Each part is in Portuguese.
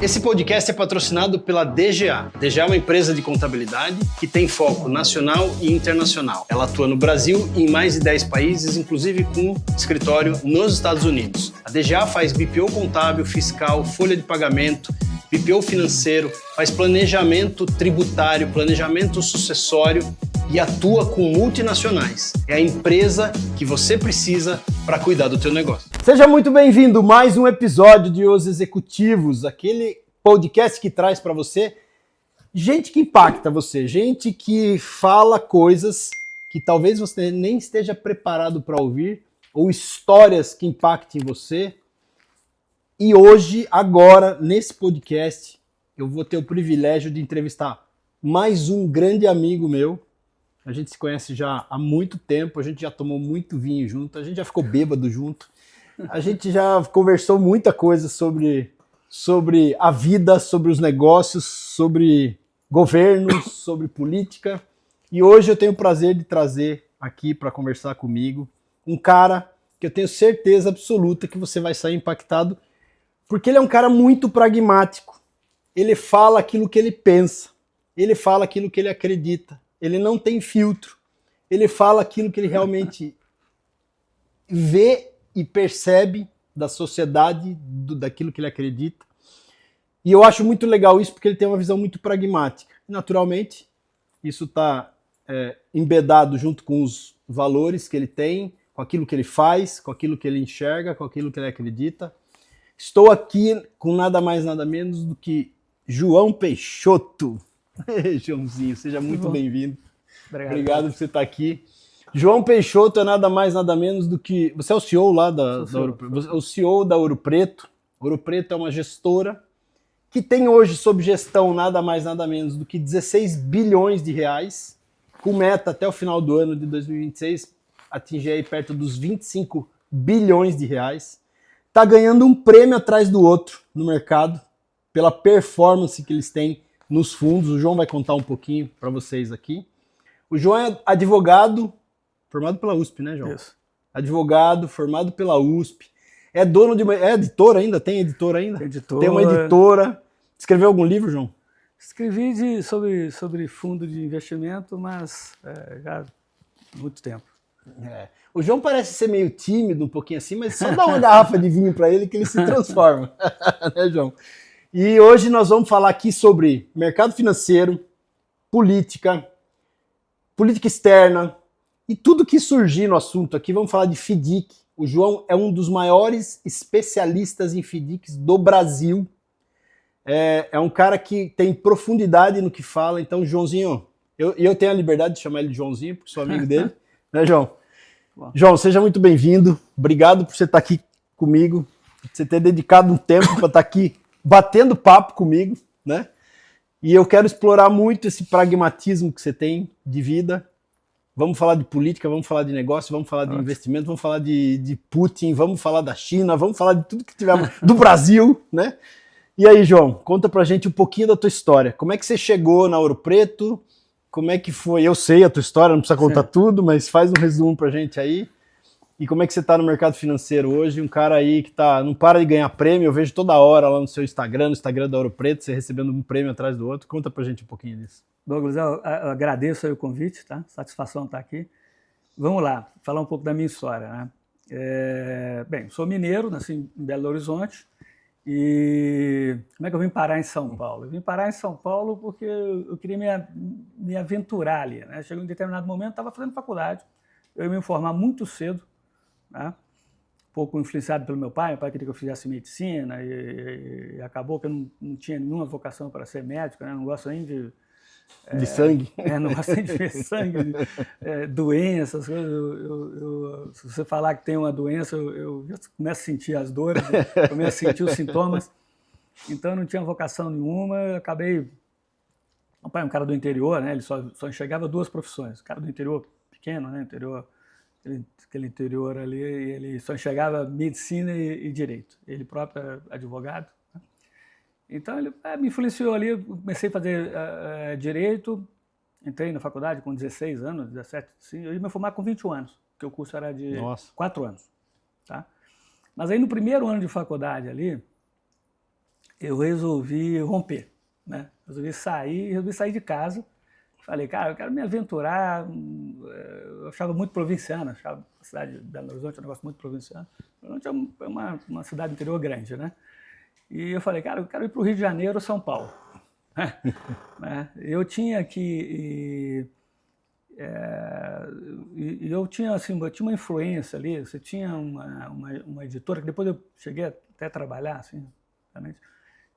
Esse podcast é patrocinado pela DGA. DGA é uma empresa de contabilidade que tem foco nacional e internacional. Ela atua no Brasil e em mais de 10 países, inclusive com escritório nos Estados Unidos. A DGA faz BPO contábil, fiscal, folha de pagamento, BPO financeiro, faz planejamento tributário, planejamento sucessório e atua com multinacionais. É a empresa que você precisa para cuidar do teu negócio. Seja muito bem-vindo a mais um episódio de Os Executivos, aquele podcast que traz para você gente que impacta você, gente que fala coisas que talvez você nem esteja preparado para ouvir, ou histórias que impactem você. E hoje, agora, nesse podcast, eu vou ter o privilégio de entrevistar mais um grande amigo meu. A gente se conhece já há muito tempo, a gente já tomou muito vinho junto, a gente já ficou bêbado junto, a gente já conversou muita coisa sobre a vida, sobre os negócios, sobre governos, sobre política. E hoje eu tenho o prazer de trazer aqui para conversar comigo um cara que eu tenho certeza absoluta que você vai sair impactado, porque ele é um cara muito pragmático. Ele fala aquilo que ele pensa, ele fala aquilo que ele acredita. Ele não tem filtro. Ele fala aquilo que ele realmente vê e percebe da sociedade, daquilo que ele acredita. E eu acho muito legal isso porque ele tem uma visão muito pragmática. Naturalmente, isso está embedado junto com os valores que ele tem, com aquilo que ele faz, com aquilo que ele enxerga, com aquilo que ele acredita. Estou aqui com nada mais, nada menos do que João Peixoto. Joãozinho, seja muito bem-vindo. Obrigado por você estar aqui. João Peixoto é nada mais, nada menos do que... Você é o CEO lá da Ouro Preto, o CEO da Ouro Preto. Ouro Preto é uma gestora que tem hoje sob gestão nada mais, nada menos do que 16 bilhões de reais, com meta até o final do ano de 2026 atingir aí perto dos 25 bilhões de reais. Está ganhando um prêmio atrás do outro no mercado pela performance que eles têm nos fundos. O João vai contar um pouquinho para vocês aqui. O João é advogado, formado pela USP, né, João? Isso. Advogado, formado pela USP. É dono de uma... É editor ainda? Tem editora ainda? Editora. Tem uma editora. Escreveu algum livro, João? Escrevi sobre fundo de investimento, mas já há muito tempo. O João parece ser meio tímido, um pouquinho assim, mas só dá uma garrafa de vinho para ele que ele se transforma. Né, João? E hoje nós vamos falar aqui sobre mercado financeiro, política externa e tudo que surgir no assunto aqui. Vamos falar de FDIC. O João é um dos maiores especialistas em FDICs do Brasil. É um cara que tem profundidade no que fala. Então, Joãozinho, eu tenho a liberdade de chamar ele de Joãozinho, porque sou amigo dele. Né, João? Bom. João, seja muito bem-vindo. Obrigado por você estar aqui comigo, por você ter dedicado um tempo para estar aqui batendo papo comigo, né? E eu quero explorar muito esse pragmatismo que você tem de vida. Vamos falar de política, vamos falar de negócio, vamos falar de investimento, vamos falar de Putin, vamos falar da China, vamos falar de tudo que tiver do Brasil, né? E aí, João, conta pra gente um pouquinho da tua história. Como é que você chegou na Ouro Preto? Como é que foi? Eu sei a tua história, não precisa contar tudo, mas faz um resumo pra gente aí. E como é que você está no mercado financeiro hoje? Um cara aí que não para de ganhar prêmio, eu vejo toda hora lá no seu Instagram, no Instagram da Ouro Preto, você recebendo um prêmio atrás do outro. Conta pra gente um pouquinho disso. Douglas, eu agradeço aí o convite, tá? Satisfação estar aqui. Vamos lá, falar um pouco da minha história, né? Bem, sou mineiro, nasci em Belo Horizonte. E como é que eu vim parar em São Paulo? Eu vim parar em São Paulo porque eu queria me aventurar ali, né? Chegou em determinado momento, estava fazendo faculdade, eu ia me formar muito cedo, né? Um pouco influenciado pelo meu pai queria que eu fizesse medicina e acabou que eu não tinha nenhuma vocação para ser médico, né? Não gosto nem de sangue. Não gosto nem de ver sangue, doenças, coisas. Se você falar que tem uma doença, eu começo a sentir as dores, começo a sentir os sintomas. Então eu não tinha vocação nenhuma, eu acabei... Meu pai é um cara do interior, né? Ele só enxergava duas profissões. O cara do interior pequeno, né? Aquele interior ali, ele só enxergava medicina e direito. Ele próprio era advogado. Né? Então ele me influenciou ali, eu comecei a fazer direito, entrei na faculdade com 16 anos, 17, sim, eu ia me formar com 21 anos, porque o curso era de 4 anos. Tá? Mas aí no primeiro ano de faculdade ali, eu resolvi romper, né? Resolvi sair de casa. Falei, cara, eu quero me aventurar. Eu achava muito provinciano, achava a cidade de Belo Horizonte um negócio muito provinciano. Belo Horizonte é uma cidade interior grande, né? E eu falei, cara, eu quero ir para o Rio de Janeiro ou São Paulo. Né? Eu tinha que... eu tinha, assim, uma influência ali. Você tinha uma editora, que depois eu cheguei até a trabalhar, assim, realmente,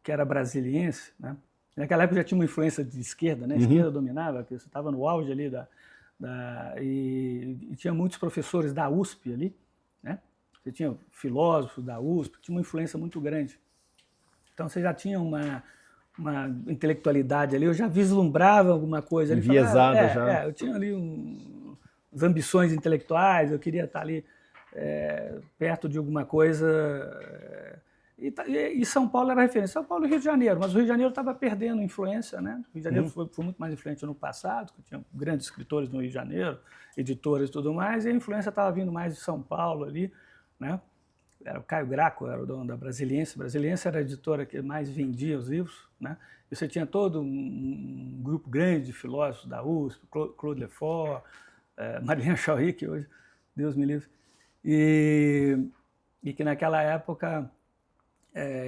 que era brasiliense, né? Naquela época já tinha uma influência de esquerda, né? A esquerda dominava, porque você estava no auge ali e tinha muitos professores da USP ali, né? Você tinha filósofos da USP, tinha uma influência muito grande. Então você já tinha uma intelectualidade ali, eu já vislumbrava alguma coisa ali. Enviesada já. Eu tinha ali umas ambições intelectuais, eu queria estar ali perto de alguma coisa. E São Paulo era referência. São Paulo e Rio de Janeiro, mas o Rio de Janeiro estava perdendo influência, né? O Rio de Janeiro foi muito mais influente no passado, que tinha grandes escritores no Rio de Janeiro, editores e tudo mais, e a influência estava vindo mais de São Paulo ali, né? Era o Caio Graco, era o dono da Brasiliense. A Brasiliense era a editora que mais vendia os livros, né? E você tinha todo um grupo grande de filósofos da USP, Claude Lefort, Mariana Chauí, que hoje, Deus me livre, e que naquela época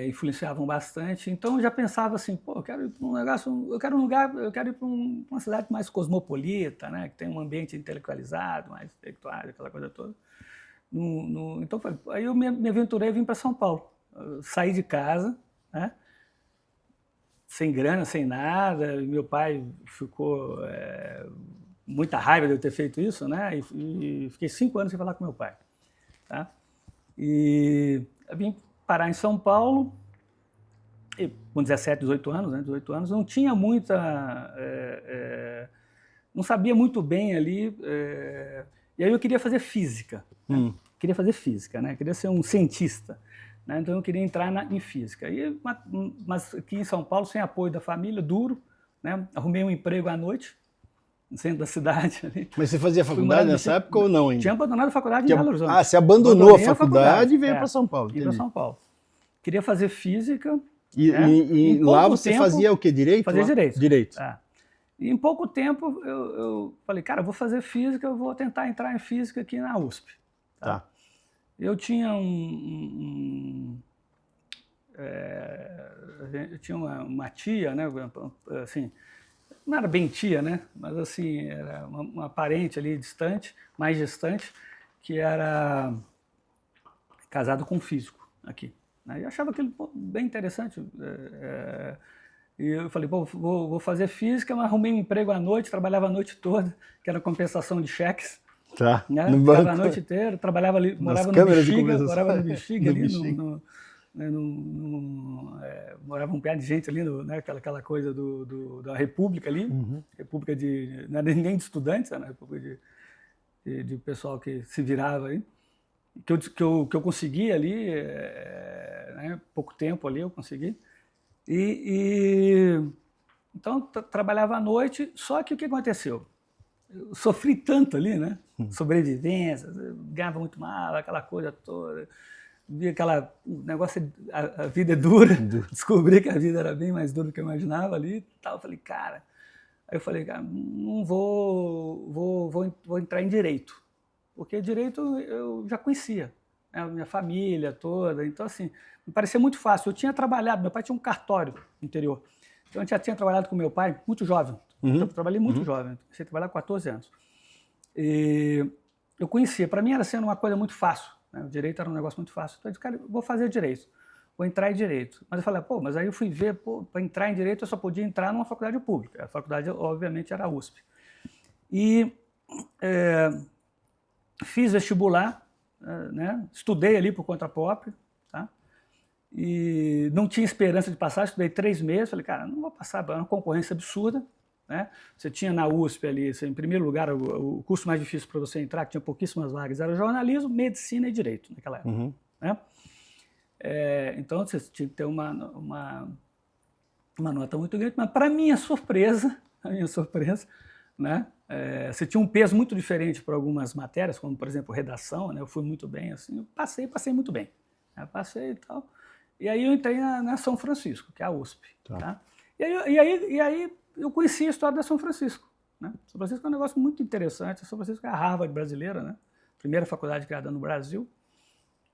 influenciavam bastante. Então eu já pensava assim, pô, eu quero ir para um negócio, eu quero ir para uma cidade mais cosmopolita, né? Que tem um ambiente intelectualizado, mais intelectual, aquela coisa toda. Então, aí eu me aventurei e vim para São Paulo. Eu saí de casa, né? Sem grana, sem nada. Meu pai ficou muita raiva de eu ter feito isso, né? E fiquei 5 anos sem falar com meu pai, tá? E eu vim parar em São Paulo, com 17, 18 anos, né? 18 anos, não tinha muita... não sabia muito bem ali... E aí eu queria fazer física. Né? Queria fazer física, né? Queria ser um cientista. Né? Então eu queria entrar em física. Mas aqui em São Paulo, sem apoio da família, duro, né? Arrumei um emprego à noite, no centro da cidade. Ali. Mas você fazia faculdade nessa época ou não ainda? Tinha abandonado a faculdade em Belo Horizonte. Ah, você abandonou a faculdade e veio para São Paulo. Vim para São Paulo. Queria fazer física. E lá você fazia o quê? Direito? Fazia direito. Direito. E em pouco tempo eu falei, cara, eu vou fazer física, eu vou tentar entrar em física aqui na USP. Tá? Eu tinha eu tinha uma tia, né, assim, não era bem tia, né, mas assim, era uma parente ali distante, mais distante, que era casado com um físico aqui. Né, e eu achava aquilo bem interessante. E eu falei, pô, vou fazer física, mas arrumei um emprego à noite, trabalhava a noite toda, que era compensação de cheques. Tá, né? No Ficava banco. A noite inteira, trabalhava ali, morava no Bexiga, ali, morava um pé de gente ali, né? aquela coisa da República ali, República não era nem de estudantes, era República de pessoal que se virava aí, que eu consegui ali, né? Pouco tempo ali eu consegui. Então, trabalhava à noite, só que o que aconteceu? Eu sofri tanto ali, né? Sobrevivência, ganhava muito mal, aquela coisa toda. Vi negócio, a vida é dura. Descobri que a vida era bem mais dura do que eu imaginava ali e tal. Eu falei, cara... Aí eu falei, cara, não vou entrar em Direito. Porque Direito eu já conhecia, né? A minha família toda. Então, assim, me parecia muito fácil. Eu tinha trabalhado, meu pai tinha um cartório no interior. Então, eu já tinha trabalhado com meu pai muito jovem. Então, eu trabalhei muito jovem. Comecei a trabalhar com 14 anos. E eu conhecia. Para mim, era sendo uma coisa muito fácil. Né? O Direito era um negócio muito fácil. Então, eu disse, cara, eu vou fazer Direito. Vou entrar em Direito. Mas eu falei, mas aí eu fui ver, para entrar em Direito, eu só podia entrar numa faculdade pública. A faculdade, obviamente, era a USP. E fiz vestibular, né? Estudei ali por conta própria, tá? E não tinha esperança de passar, estudei 3 meses, falei, cara, não vou passar, era uma concorrência absurda, né? Você tinha na USP ali, em primeiro lugar, o curso mais difícil para você entrar, que tinha pouquíssimas vagas, era jornalismo, medicina e direito, naquela época, né? Então, você tinha que ter uma nota muito grande, mas para minha surpresa, né? Você tinha um peso muito diferente para algumas matérias, como, por exemplo, redação, né? Eu fui muito bem, assim, eu passei muito bem. Passei e tal. E aí eu entrei na São Francisco, que é a USP. Tá? E aí eu conheci a história da São Francisco. Né? São Francisco é um negócio muito interessante. A São Francisco é a Harvard brasileira, né? Primeira faculdade criada no Brasil,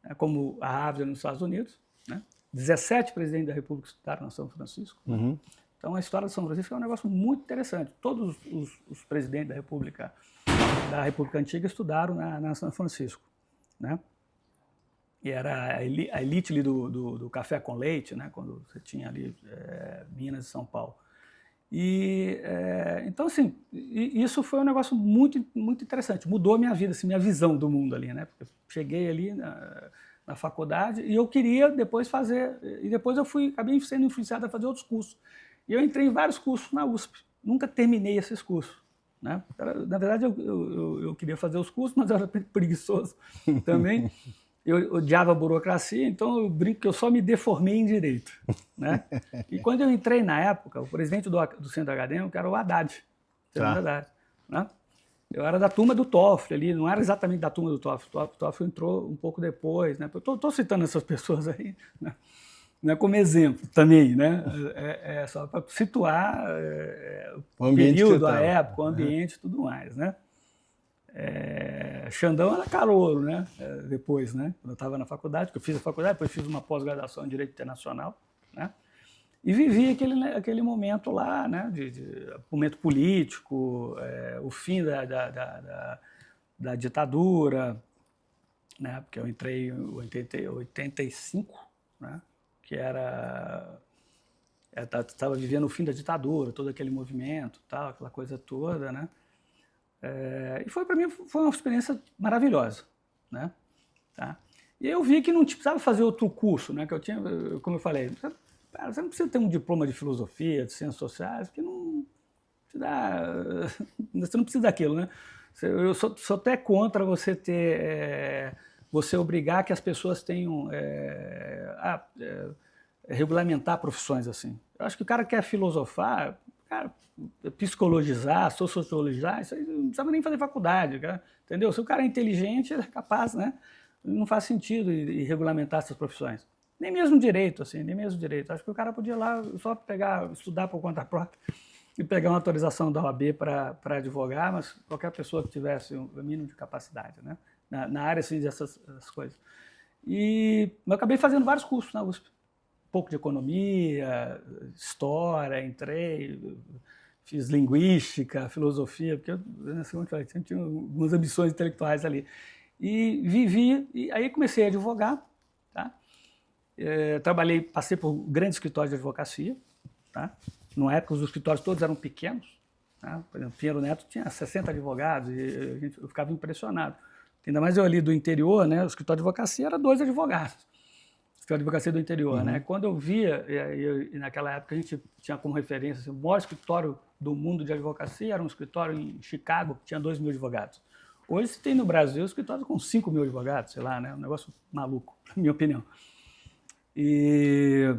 né? Como a Harvard nos Estados Unidos. Né? 17 presidentes da República estudaram na São Francisco. Uhum. Então a história da São Francisco é um negócio muito interessante. Todos os presidentes da República Antiga estudaram na São Francisco. Né? E era a elite ali do café com leite, né? Quando você tinha ali Minas e São Paulo. Então, assim, isso foi um negócio muito, muito interessante. Mudou a minha vida, assim, minha visão do mundo ali, né? Porque eu cheguei ali na faculdade e eu queria depois fazer... E depois acabei sendo influenciado a fazer outros cursos. E eu entrei em vários cursos na USP. Nunca terminei esses cursos. Né? Na verdade, eu queria fazer os cursos, mas eu era preguiçoso também. Eu odiava a burocracia, então eu brinco que eu só me deformei em direito. Né? E quando eu entrei na época, o presidente do centro acadêmico era o Haddad. Haddad, né? Eu era da turma do Toffoli ali, não era exatamente da turma do Toffoli. O Toffoli entrou um pouco depois. Né? Estou citando essas pessoas aí, né? Não é como exemplo também, né? Só para situar o período, a época, o ambiente e tudo mais, né? Xandão era calouro, né? Depois, né? Quando eu estava na faculdade, que eu fiz a faculdade, depois fiz uma pós-graduação em Direito Internacional, né? E vivi aquele momento lá, né? Momento político, o fim da ditadura, né? Porque eu entrei em 85, né? Que estava vivendo o fim da ditadura, todo aquele movimento, tal, aquela coisa toda, né? E para mim foi uma experiência maravilhosa, né? Tá? E eu vi que não precisava fazer outro curso, né? Que eu tinha, como eu falei, você não precisa ter um diploma de filosofia, de ciências sociais, porque não te dá, você não precisa daquilo, né? Eu sou até contra você você obrigar que as pessoas tenham regulamentar profissões assim. Eu acho que o cara quer filosofar, psicologizar, sociologizar, isso aí não precisava nem fazer faculdade, cara, entendeu? Se o cara é inteligente, ele é capaz, né? Não faz sentido regulamentar essas profissões. Nem mesmo direito, assim, nem mesmo direito. Acho que o cara podia ir lá só estudar por conta própria e pegar uma autorização da OAB para advogar, mas qualquer pessoa que tivesse o mínimo de capacidade, né? Na área assim, dessas coisas. Eu acabei fazendo vários cursos na USP. Um pouco de economia, história, entrei, fiz linguística, filosofia, porque eu tinha algumas ambições intelectuais ali. E vivi, e aí comecei a advogar, tá? Passei por grandes escritórios de advocacia, tá? Na época os escritórios todos eram pequenos, tá? Por exemplo, Pinheiro Neto tinha 60 advogados e eu ficava impressionado. Ainda mais eu ali do interior, né? O escritório de advocacia era 2 advogados. O escritório de advocacia do interior, né? Quando eu via, e naquela época a gente tinha como referência, assim, o maior escritório do mundo de advocacia era um escritório em Chicago, que tinha 2.000 advogados. Hoje se tem no Brasil escritório com 5.000 advogados, sei lá, né? Um negócio maluco, na minha opinião. E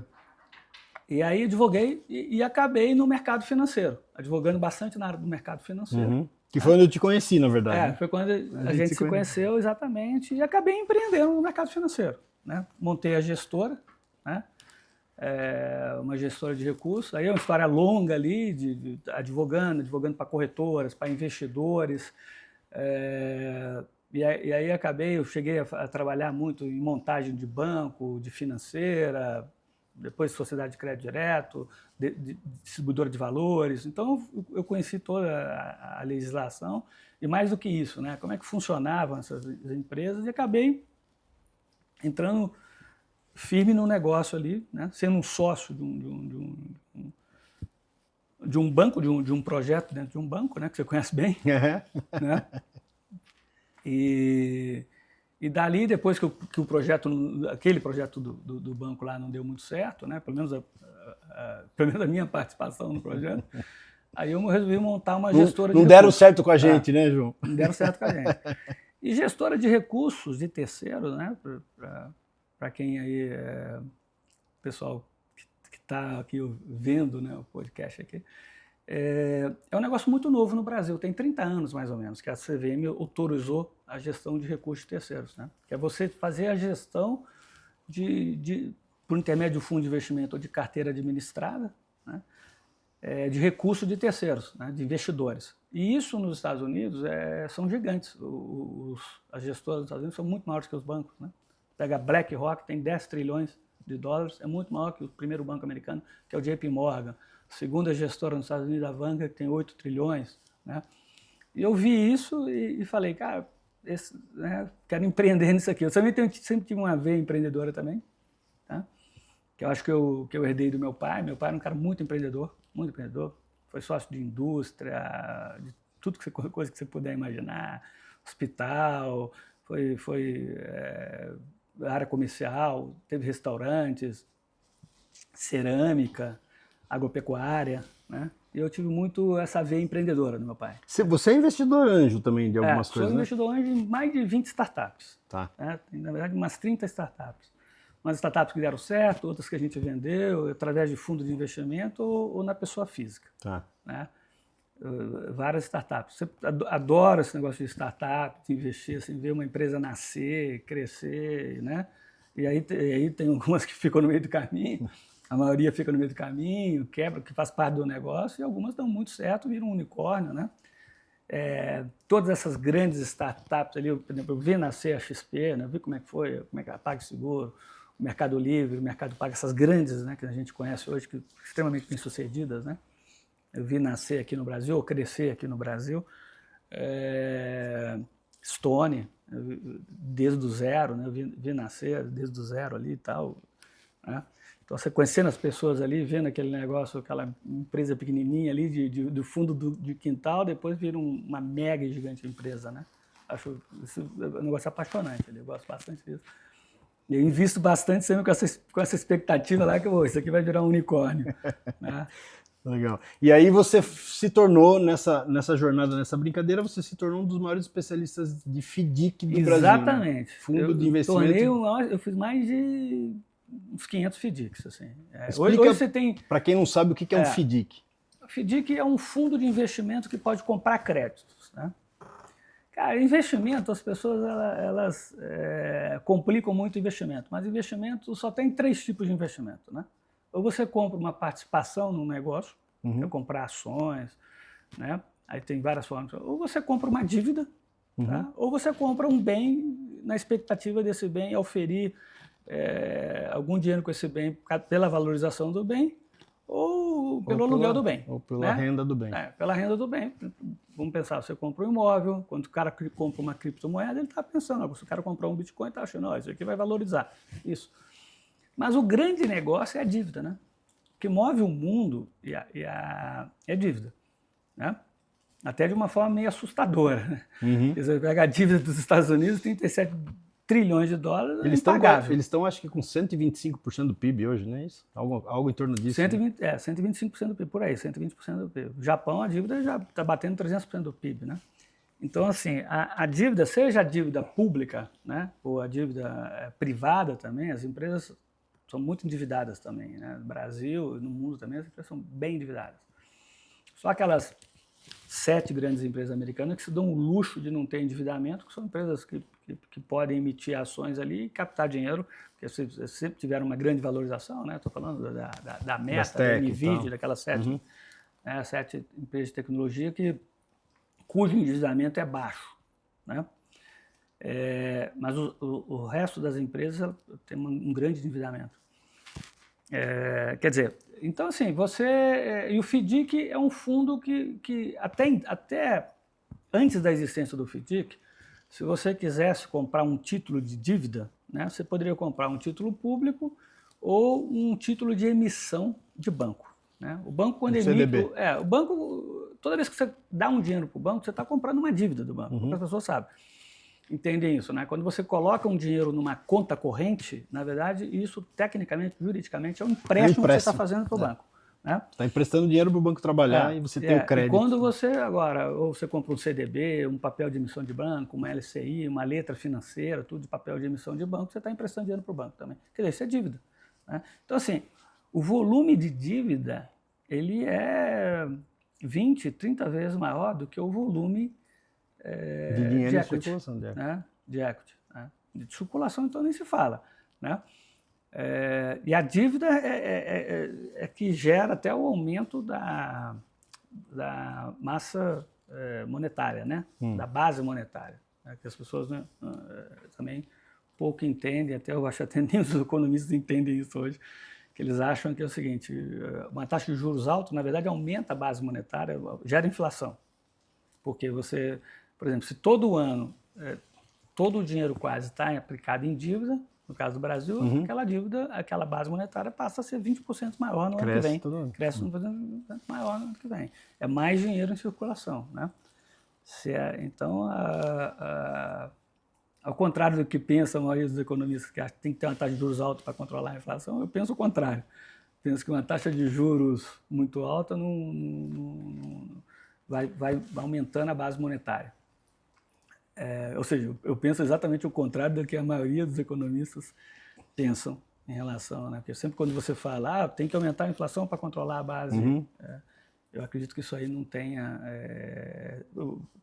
aí advoguei e acabei no mercado financeiro, advogando bastante na área do mercado financeiro. Que foi onde eu te conheci, na verdade. Foi quando a gente se conheceu, exatamente, e acabei empreendendo no mercado financeiro. Né? Montei a gestora, né? Uma gestora de recursos, aí é uma história longa ali, advogando para corretoras, para investidores, e aí eu cheguei a trabalhar muito em montagem de banco, de financeira, depois sociedade de crédito direto, distribuidora de valores. Então, eu conheci toda a legislação e, mais do que isso, né, como é que funcionavam essas empresas, e acabei entrando firme no negócio ali, né, sendo um sócio de um banco, de um projeto dentro de um banco, né, que você conhece bem. Né? E dali, depois que aquele projeto do banco lá não deu muito certo, né? Pelo menos a minha participação no projeto, aí eu resolvi montar uma gestora de recursos. Não deram certo com a gente, né, João? Não deram certo com a gente. E gestora de recursos de terceiros, né? Para quem aí, pessoal que está aqui vendo, né, o podcast aqui, é um negócio muito novo no Brasil, tem 30 anos mais ou menos, que a CVM autorizou a gestão de recursos terceiros, né? Que é você fazer a gestão por intermédio de fundo de investimento ou de carteira administrada, né, de recurso de terceiros, né, de investidores. E isso nos Estados Unidos são gigantes. As gestoras dos Estados Unidos são muito maiores que os bancos. Né? Pega a BlackRock, tem 10 trilhões de dólares, é muito maior que o primeiro banco americano, que é o JP Morgan. A segunda gestora nos Estados Unidos, a Vanguard, que tem 8 trilhões. Né? E eu vi isso e falei, cara, né, quero empreender nisso aqui. Eu sempre tive uma veia empreendedora também, tá? Que eu acho que eu herdei do meu pai. Meu pai era um cara muito empreendedor, foi sócio de indústria, de tudo coisa que você puder imaginar, hospital, foi área comercial, teve restaurantes, cerâmica, agropecuária, né? E eu tive muito essa veia empreendedora do meu pai. Você é investidor anjo também de algumas coisas, sou investidor anjo em mais de 20 startups. Tá. Né? Na verdade, umas 30 startups. Umas startups que deram certo, outras que a gente vendeu através de fundo de investimento ou na pessoa física. Tá. Né? Várias startups. Eu adoro esse negócio de startup, de investir, assim, ver uma empresa nascer, crescer, né? E aí tem algumas que ficam no meio do caminho, a maioria fica no meio do caminho, quebra, que faz parte do negócio, e algumas dão muito certo, viram um unicórnio, né? Todas essas grandes startups ali, por exemplo, eu vi nascer a XP, né? Vi como é que foi, como é que ela PagSeguro, o Mercado Livre, o Mercado Pago, essas grandes, né, que a gente conhece hoje, que extremamente bem-sucedidas, né? Eu vi nascer aqui no Brasil, ou crescer aqui no Brasil. Stone, desde o zero, né? Eu vi nascer desde o zero ali e tal. Né? Então, você conhecendo as pessoas ali, vendo aquele negócio, aquela empresa pequenininha ali, do fundo de quintal, depois vira uma mega e gigante empresa, né? Acho isso um negócio apaixonante, eu gosto bastante disso. Eu invisto bastante sempre com essa expectativa lá que isso aqui vai virar um unicórnio. Né? Legal. E aí você se tornou, nessa jornada, nessa brincadeira, você se tornou um dos maiores especialistas de FDIC do Brasil. Exatamente. Né? Fundo de investimento. Eu fiz mais de uns 500 FDICs. Assim. Explica, hoje você tem... Para quem não sabe, o que é um FDIC? O FDIC é um fundo de investimento que pode comprar créditos. Né? Cara, investimento, as pessoas elas complicam muito o investimento, mas investimento só tem 3 tipos de investimento. Né? Ou você compra uma participação num negócio, é comprar ações, né? Aí tem várias formas. Ou você compra uma dívida, tá? Ou você compra um bem na expectativa desse bem oferir algum dinheiro com esse bem pela valorização do bem ou pelo aluguel do bem. Ou pela renda do bem. Pela renda do bem. Vamos pensar, você compra um imóvel, quando o cara compra uma criptomoeda, ele está pensando, se o cara comprar um Bitcoin, está achando, isso aqui vai valorizar. Isso. Mas o grande negócio é a dívida, né? O que move o mundo é a dívida, né? Até de uma forma meio assustadora. Né? Você pega a dívida dos Estados Unidos, 37 trilhões de dólares, eles impagável. Eles estão, acho que, com 125% do PIB hoje, não é isso? Algo em torno disso. 125% do PIB, por aí, 120% do PIB. O Japão, a dívida já está batendo 300% do PIB, né? Então, assim, a dívida, seja a dívida pública, né, ou a dívida privada também, as empresas são muito endividadas também, né? No Brasil, no mundo também, as empresas são bem endividadas. Só aquelas 7 grandes empresas americanas que se dão o luxo de não ter endividamento, que são empresas que podem emitir ações ali e captar dinheiro, porque sempre tiveram uma grande valorização, né? Estou falando da Meta, da NVIDIA, daquelas 7 empresas de tecnologia cujo endividamento é baixo, né? Mas o resto das empresas tem um grande endividamento. Quer dizer, então assim, e o FDIC é um fundo que até antes da existência do FDIC, se você quisesse comprar um título de dívida, né, você poderia comprar um título público ou um título de emissão de banco. Né? O banco, quando emite... o banco, toda vez que você dá um dinheiro para o banco, você está comprando uma dívida do banco, as pessoas sabem. Entendem isso, né? Quando você coloca um dinheiro numa conta corrente, na verdade, isso tecnicamente, juridicamente, é um empréstimo que você está fazendo para o banco. Né? Está emprestando dinheiro para o banco trabalhar e você tem o crédito. E quando você agora, ou você compra um CDB, um papel de emissão de banco, uma LCI, uma letra financeira, tudo de papel de emissão de banco, você está emprestando dinheiro para o banco também. Quer dizer, isso é dívida. Né? Então, assim, o volume de dívida, ele é 20, 30 vezes maior do que o volume de dinheiro de equity, circulação, né? De equity. Né? De circulação, então, nem se fala. Né? E a dívida é que gera até o aumento da massa monetária, né? Da base monetária, né? Que as pessoas, né, também pouco entendem, até eu acho até nem os economistas entendem isso hoje, que eles acham que é o seguinte, uma taxa de juros alta, na verdade, aumenta a base monetária, gera inflação. Porque você, por exemplo, se todo ano, todo o dinheiro quase está aplicado em dívida, no caso do Brasil, aquela dívida, aquela base monetária passa a ser 20% maior no ano que vem. Cresce 20% maior no ano que vem. É mais dinheiro em circulação, né? Então, ao contrário do que pensa a maioria dos economistas, que acham que tem que ter uma taxa de juros alta para controlar a inflação, eu penso o contrário. Penso que uma taxa de juros muito alta vai aumentando a base monetária. Ou seja, eu penso exatamente o contrário do que a maioria dos economistas pensam em relação, né? Porque sempre quando você fala, tem que aumentar a inflação para controlar a base, eu acredito que isso aí não tenha...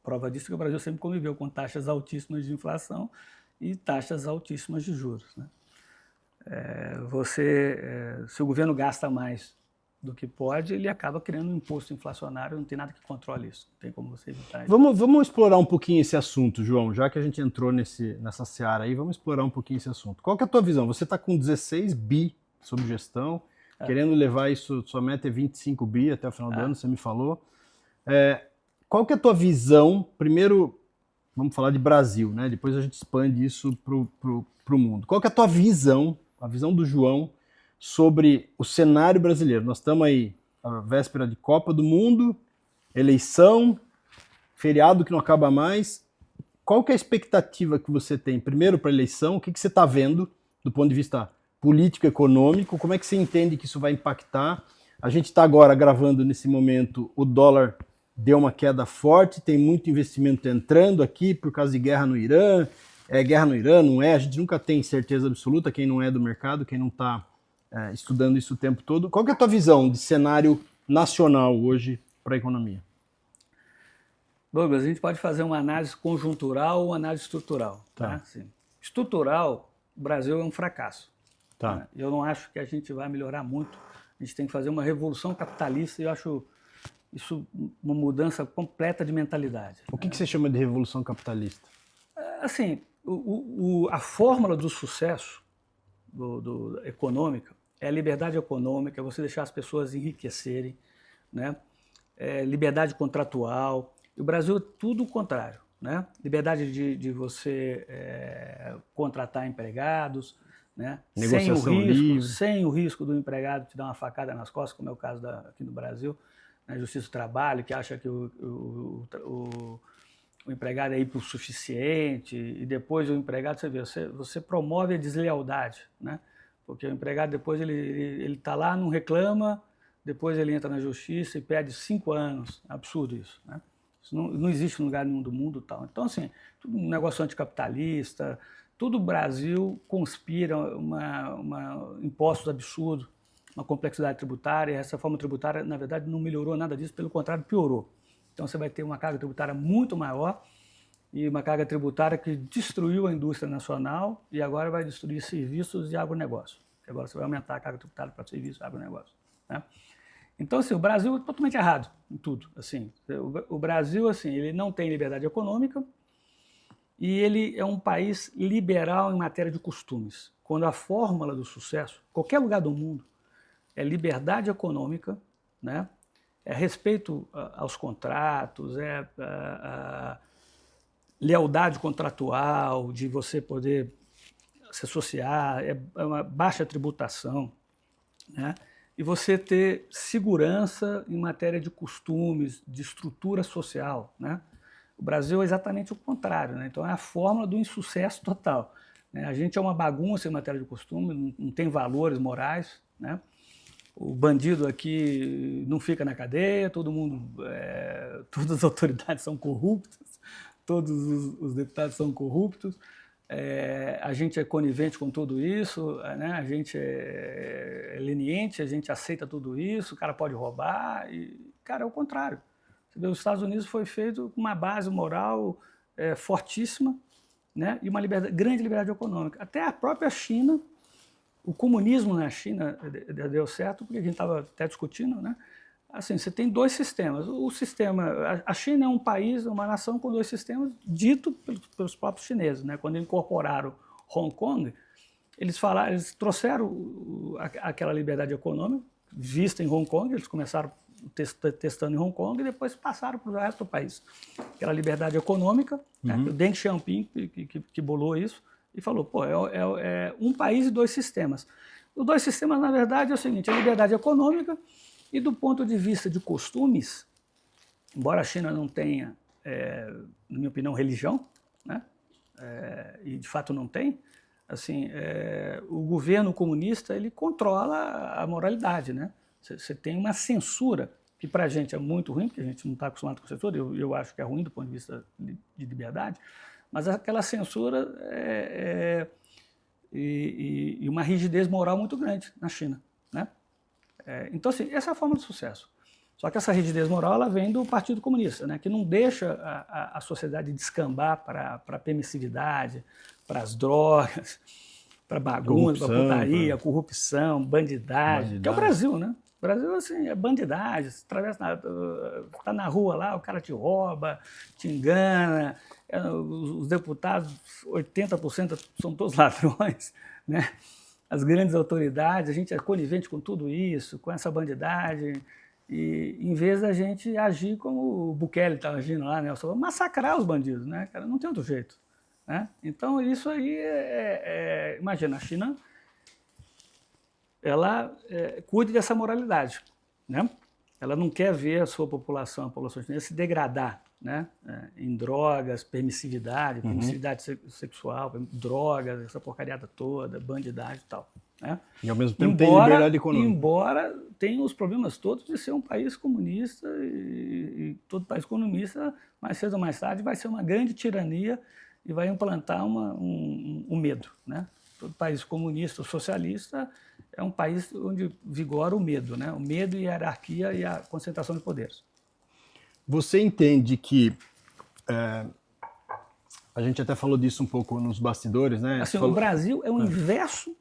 prova disso que o Brasil sempre conviveu com taxas altíssimas de inflação e taxas altíssimas de juros, né? Se o governo gasta mais do que pode, ele acaba criando um imposto inflacionário, não tem nada que controle isso, não tem como você evitar isso. Vamos explorar um pouquinho esse assunto, João, já que a gente entrou nessa seara aí, vamos explorar um pouquinho esse assunto. Qual que é a tua visão? Você está com 16 bi sob gestão, querendo levar isso, sua meta é 25 bi até o final do ano, você me falou. Qual que é a tua visão? Primeiro, vamos falar de Brasil, né? Depois a gente expande isso pro mundo. Qual que é a tua visão, a visão do João, sobre o cenário brasileiro? Nós estamos aí à véspera de Copa do Mundo, eleição, feriado que não acaba mais. Qual que é a expectativa que você tem, primeiro, para a eleição? O que você está vendo do ponto de vista político, econômico? Como é que você entende que isso vai impactar? A gente está agora gravando nesse momento, o dólar deu uma queda forte, tem muito investimento entrando aqui por causa de guerra no Irã. É guerra no Irã, não é? A gente nunca tem certeza absoluta, quem não é do mercado, quem não está estudando isso o tempo todo. Qual que é a tua visão de cenário nacional hoje para a economia? Douglas, a gente pode fazer uma análise conjuntural ou uma análise estrutural. Tá? Assim, estrutural, o Brasil é um fracasso. Tá. Né? Eu não acho que a gente vai melhorar muito. A gente tem que fazer uma revolução capitalista e eu acho isso uma mudança completa de mentalidade. O que você chama de revolução capitalista? Assim, a fórmula do sucesso econômica é a liberdade econômica, é você deixar as pessoas enriquecerem, né? Liberdade contratual. E o Brasil é tudo o contrário, né? Liberdade de você contratar empregados, né? Sem o risco do empregado te dar uma facada nas costas, como é o caso aqui no Brasil, na Justiça do Trabalho, que acha que o empregado é hipossuficiente, e depois o empregado, você promove a deslealdade, né? Porque o empregado depois ele está lá, não reclama, depois ele entra na justiça e perde 5 anos. Absurdo isso, né? Isso não existe em lugar nenhum do mundo tal. Então, assim, tudo um negócio anticapitalista, tudo o Brasil conspira impostos absurdos, uma complexidade tributária, e essa forma tributária, na verdade, não melhorou nada disso, pelo contrário, piorou. Então você vai ter uma carga tributária muito maior e uma carga tributária que destruiu a indústria nacional e agora vai destruir serviços e agronegócio. Agora você vai aumentar a carga tributária para serviços e agronegócio, né? Então, assim, o Brasil é totalmente errado em tudo. Assim, o Brasil, assim, ele não tem liberdade econômica e ele é um país liberal em matéria de costumes. Quando a fórmula do sucesso, qualquer lugar do mundo, é liberdade econômica, né? É respeito aos contratos, lealdade contratual, de você poder se associar, é uma baixa tributação, né? E você ter segurança em matéria de costumes, de estrutura social, né? O Brasil é exatamente o contrário, né? Então é a fórmula do insucesso total, né? A gente é uma bagunça em matéria de costume, não tem valores morais, né? O bandido aqui não fica na cadeia, todas as autoridades são corruptas, todos os deputados são corruptos, a gente é conivente com tudo isso, né? A gente é leniente, a gente aceita tudo isso, o cara pode roubar, e, cara, é o contrário. Você vê, os Estados Unidos foi feito com uma base moral fortíssima, né? E uma grande liberdade econômica. Até a própria China o comunismo na China deu certo, porque a gente estava até discutindo, né? Assim, você tem dois sistemas. O sistema, a China é um país, uma nação com dois sistemas, dito pelos próprios chineses, né? Quando incorporaram Hong Kong, eles trouxeram aquela liberdade econômica vista em Hong Kong, eles começaram testando em Hong Kong e depois passaram para o resto do país. Aquela liberdade econômica, né? O Deng Xiaoping que bolou isso e falou, pô, é um país e dois sistemas. Os dois sistemas, na verdade, é o seguinte, a liberdade econômica e do ponto de vista de costumes, embora a China não tenha, na minha opinião, religião, né? E de fato não tem, assim, o governo comunista ele controla a moralidade, né? Você tem uma censura que para a gente é muito ruim, porque a gente não está acostumado com censura, eu acho que é ruim do ponto de vista de liberdade, mas aquela censura e uma rigidez moral muito grande na China, né? Então, assim, essa é a forma de sucesso. Só que essa rigidez moral ela vem do Partido Comunista, né? Que não deixa a sociedade descambar para a permissividade, para as drogas, para bagunça, para putaria, corrupção, bandidagem, que é o Brasil, né? O Brasil, assim, é bandidagem, você está na rua lá, o cara te rouba, te engana, os deputados, 80% são todos ladrões, né? As grandes autoridades, a gente é conivente com tudo isso, com essa bandidagem, e em vez da gente agir como o Bukele está agindo lá, né? Só massacrar os bandidos, né? Cara, não tem outro jeito, né? Então, isso aí imagina, a China, ela cuida dessa moralidade, né? Ela não quer ver a população chinesa se degradar, né? Em drogas, permissividade sexual, drogas, essa porcariada toda, bandidagem e tal, né? E ao mesmo tempo tem liberdade econômica. Embora tenha os problemas todos de ser um país comunista e todo país comunista, mais cedo ou mais tarde, vai ser uma grande tirania e vai implantar um medo, né? Todo país comunista ou socialista é um país onde vigora o medo, né? O medo e a hierarquia e a concentração de poderes. Você entende que a gente até falou disso um pouco nos bastidores, né? Assim, o Brasil é o inverso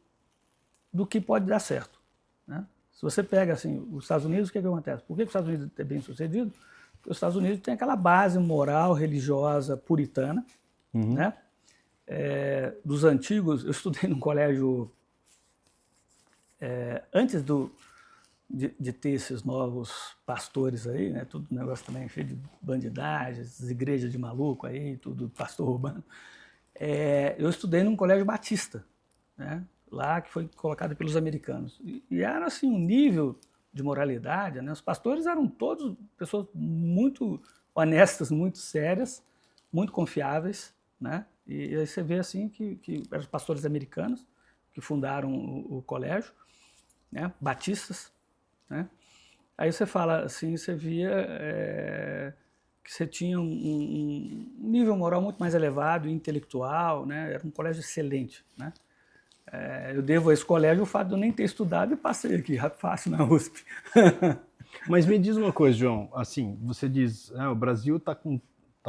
do que pode dar certo, né? Se você pega assim, os Estados Unidos, o que acontece? Por que os Estados Unidos é bem sucedido? Porque os Estados Unidos tem aquela base moral, religiosa, puritana, né? Dos antigos, eu estudei num colégio antes de ter esses novos pastores aí, né? Tudo negócio também cheio de bandidagens, igrejas de maluco aí, tudo pastor urbano. Eu estudei num colégio batista, né? Lá que foi colocado pelos americanos. E era assim um nível de moralidade, né? Os pastores eram todos pessoas muito honestas, muito sérias, muito confiáveis, né? E aí você vê assim que eram os pastores americanos que fundaram o colégio, né? Batistas, né? Aí você fala assim, você via que você tinha um nível moral muito mais elevado, intelectual, né? Era um colégio excelente, né? Eu devo a esse colégio o fato de eu nem ter estudado e passei aqui fácil na USP. Mas me diz uma coisa, João, assim, você diz, o Brasil está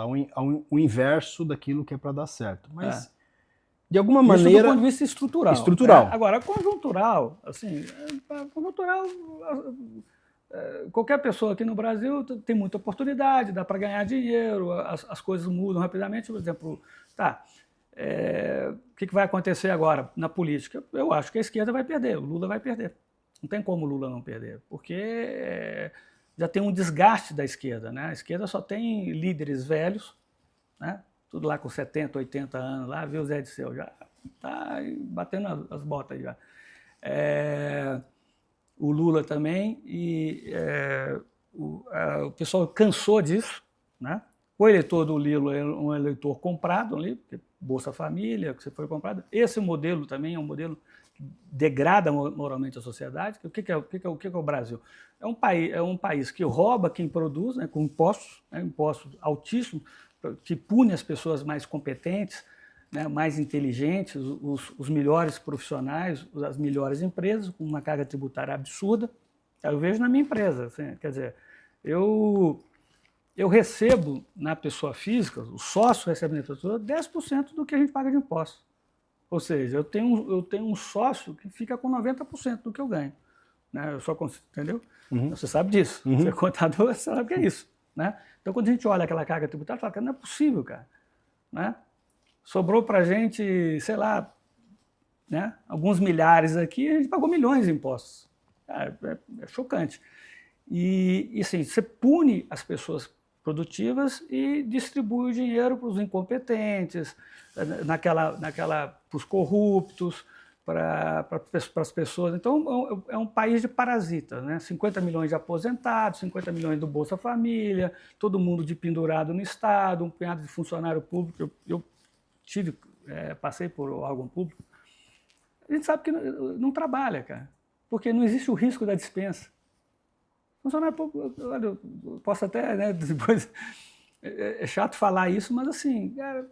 o inverso daquilo que é para dar certo, mas de alguma maneira... Isso do ponto de vista estrutural. Estrutural. Agora, conjuntural, assim, conjuntural, qualquer pessoa aqui no Brasil tem muita oportunidade, dá para ganhar dinheiro, as coisas mudam rapidamente, por exemplo, o que vai acontecer agora na política? Eu acho que a esquerda vai perder, o Lula vai perder. Não tem como o Lula não perder, porque já tem um desgaste da esquerda, né? A esquerda só tem líderes velhos, né? Tudo lá com 70, 80 anos, lá, viu o Zé Disseu, já está batendo as botas já. O Lula também, e o pessoal cansou disso, né? O eleitor do Lula é um eleitor comprado ali, Bolsa Família, que você foi comprado. Esse modelo também é um modelo que degrada moralmente a sociedade. O que é o Brasil? É um país que rouba quem produz, né, com impostos, né, impostos altíssimos, que pune as pessoas mais competentes, né, mais inteligentes, os melhores profissionais, as melhores empresas, com uma carga tributária absurda. Eu vejo na minha empresa, assim, quer dizer, eu recebo na pessoa física, o sócio recebe na pessoa 10% do que a gente paga de impostos. Ou seja, eu tenho um sócio que fica com 90% do que eu ganho. Né? Entendeu? Você sabe disso. Você é contador, você sabe o que é isso. Né? Então, quando a gente olha aquela carga tributária, fala, cara, não é possível, cara. Né? Sobrou para a gente, sei lá, né, alguns milhares aqui, a gente pagou milhões de impostos. É chocante. E assim, você pune as pessoas produtivas e distribui o dinheiro para os incompetentes, para os corruptos, para as pessoas. Então, é um país de parasitas, né? 50 milhões de aposentados, 50 milhões do Bolsa Família, todo mundo de pendurado no Estado, um punhado de funcionário público. Eu passei por órgão público. A gente sabe que não trabalha, cara, porque não existe o risco da dispensa. Funcionário público, olha, eu posso até, né, depois, é chato falar isso, mas assim, cara,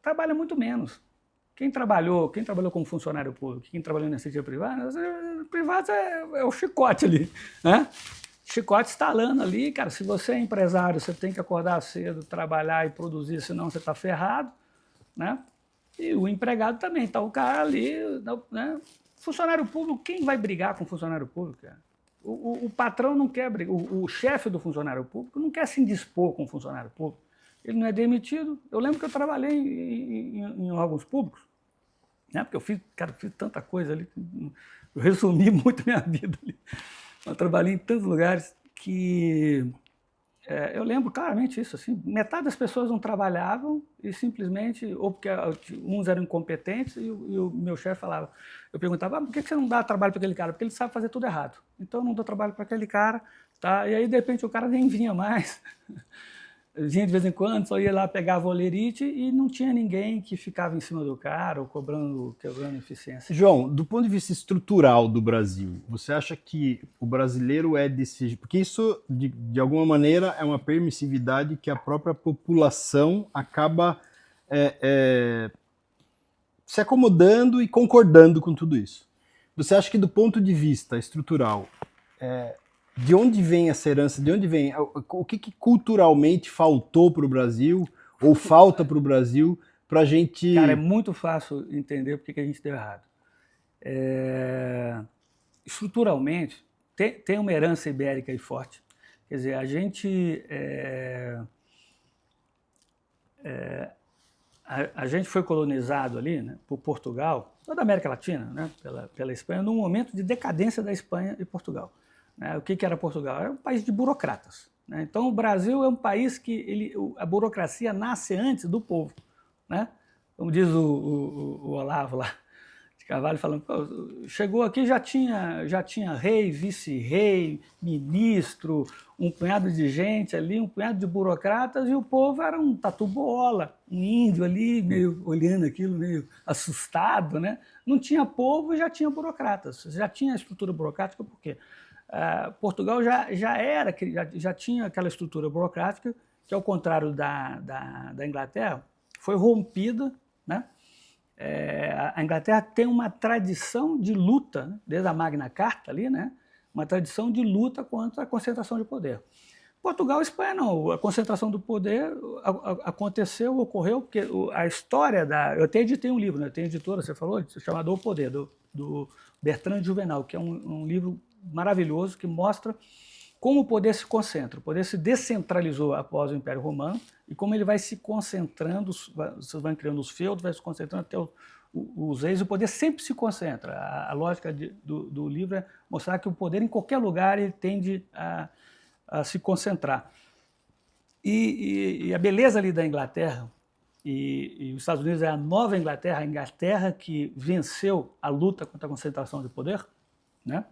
trabalha muito menos. Quem trabalhou como funcionário público, quem trabalhou na iniciativa privada, privado é o chicote ali, né? Chicote estalando ali, cara, se você é empresário, você tem que acordar cedo, trabalhar e produzir, senão você está ferrado, né? E o empregado também, tá o cara ali, né? Funcionário público, quem vai brigar com funcionário público, cara? O patrão não quer brigar, o chefe do funcionário público não quer se indispor com o funcionário público. Ele não é demitido. Eu lembro que eu trabalhei em órgãos públicos, né? Porque eu fiz tanta coisa ali, eu resumi muito minha vida ali. Eu trabalhei em tantos lugares que eu lembro claramente isso, assim, metade das pessoas não trabalhavam e simplesmente, ou porque uns eram incompetentes e o meu chefe falava, eu perguntava, por que você não dá trabalho para aquele cara? Porque ele sabe fazer tudo errado. Então eu não dou trabalho para aquele cara, tá? E aí de repente o cara nem vinha mais. Vinha de vez em quando, só ia lá pegar a volerite e não tinha ninguém que ficava em cima do cara ou quebrando eficiência. João, do ponto de vista estrutural do Brasil, você acha que o brasileiro é desse... Porque isso, de alguma maneira, é uma permissividade que a própria população acaba se acomodando e concordando com tudo isso. Você acha que do ponto de vista estrutural, de onde vem essa herança? De onde vem? O que culturalmente faltou para o Brasil ou falta para o Brasil para a gente... Cara, é muito fácil entender por que a gente deu errado. Estruturalmente, tem uma herança ibérica aí forte. Quer dizer, a gente... A gente foi colonizado ali, né, por Portugal, toda a América Latina, né, pela Espanha, num momento de decadência da Espanha e Portugal. O que era Portugal? Era um país de burocratas. Né? Então, o Brasil é um país que a burocracia nasce antes do povo. Né? Como diz o Olavo lá de Carvalho, falando, chegou aqui já tinha rei, vice-rei, ministro, um punhado de gente ali, um punhado de burocratas, e o povo era um tatu-bola, um índio ali, meio olhando aquilo, meio assustado. Né? Não tinha povo e já tinha burocratas. Já tinha estrutura burocrática, por quê? Portugal já tinha aquela estrutura burocrática que, ao contrário da Inglaterra, foi rompida. Né? A Inglaterra tem uma tradição de luta, né? Desde a Magna Carta ali, né? Uma tradição de luta contra a concentração de poder. Portugal e Espanha não, a concentração do poder ocorreu, porque a história eu até editei um livro, né? Tem editora, você falou, chamado O Poder, do Bertrand Juvenal, que é um livro maravilhoso que mostra como o poder se concentra. O poder se descentralizou após o Império Romano e como ele vai se concentrando, vocês vão criando os feudos, vai se concentrando até os reis, o poder sempre se concentra. A lógica do livro é mostrar que o poder em qualquer lugar ele tende a se concentrar. E a beleza ali da Inglaterra, e os Estados Unidos é a nova Inglaterra, a Inglaterra que venceu a luta contra a concentração de poder, né?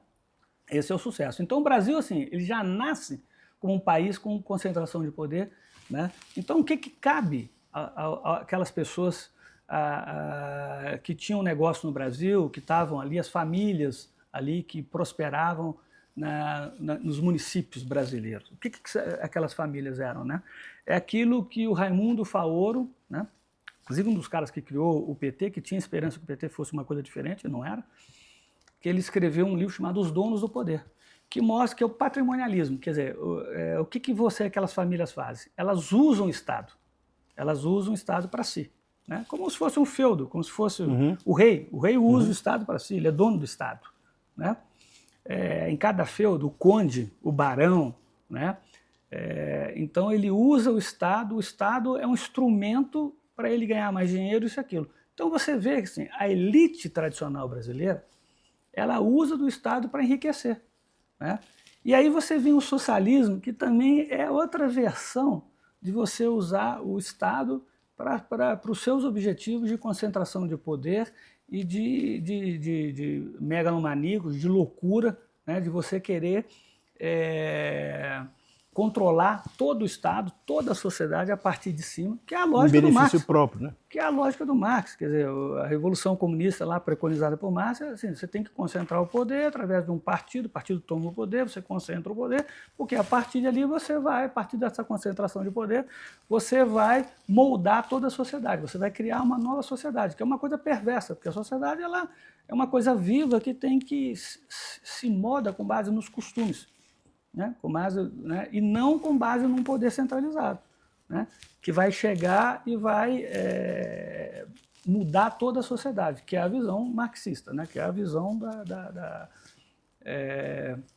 Esse é o sucesso. Então o Brasil, assim, ele já nasce como um país com concentração de poder, né? Então o que cabe àquelas pessoas que tinham negócio no Brasil, que estavam ali, as famílias ali que prosperavam nos municípios brasileiros? O que aquelas famílias eram, né? É aquilo que o Raimundo Faoro, né? Inclusive um dos caras que criou o PT, que tinha esperança que o PT fosse uma coisa diferente, não era, que ele escreveu um livro chamado Os Donos do Poder, que mostra que é o patrimonialismo. Quer dizer, aquelas famílias fazem? Elas usam o Estado para si. né? Como se fosse um feudo, como se fosse o rei. O rei usa o Estado para si, ele é dono do Estado, né? Em cada feudo, o conde, o barão, né? Então ele usa o Estado é um instrumento para ele ganhar mais dinheiro, isso e aquilo. Então você vê que assim, a elite tradicional brasileira, ela usa do Estado para enriquecer, né? E aí você vê o socialismo, que também é outra versão de você usar o Estado para os seus objetivos de concentração de poder e de megalomaníacos, de loucura, né? De você querer controlar todo o Estado, toda a sociedade a partir de cima, que é a lógica do Marx. Benefício próprio, né? Que é a lógica do Marx, quer dizer, a Revolução Comunista lá preconizada por Marx, assim, você tem que concentrar o poder através de um partido, o partido toma o poder, você concentra o poder, porque a partir dali a partir dessa concentração de poder, você vai moldar toda a sociedade, você vai criar uma nova sociedade, que é uma coisa perversa, porque a sociedade ela é uma coisa viva que tem que se molda com base nos costumes, né? E não com base num poder centralizado, né? Que vai chegar e vai mudar toda a sociedade, que é a visão marxista, né? Que é a visão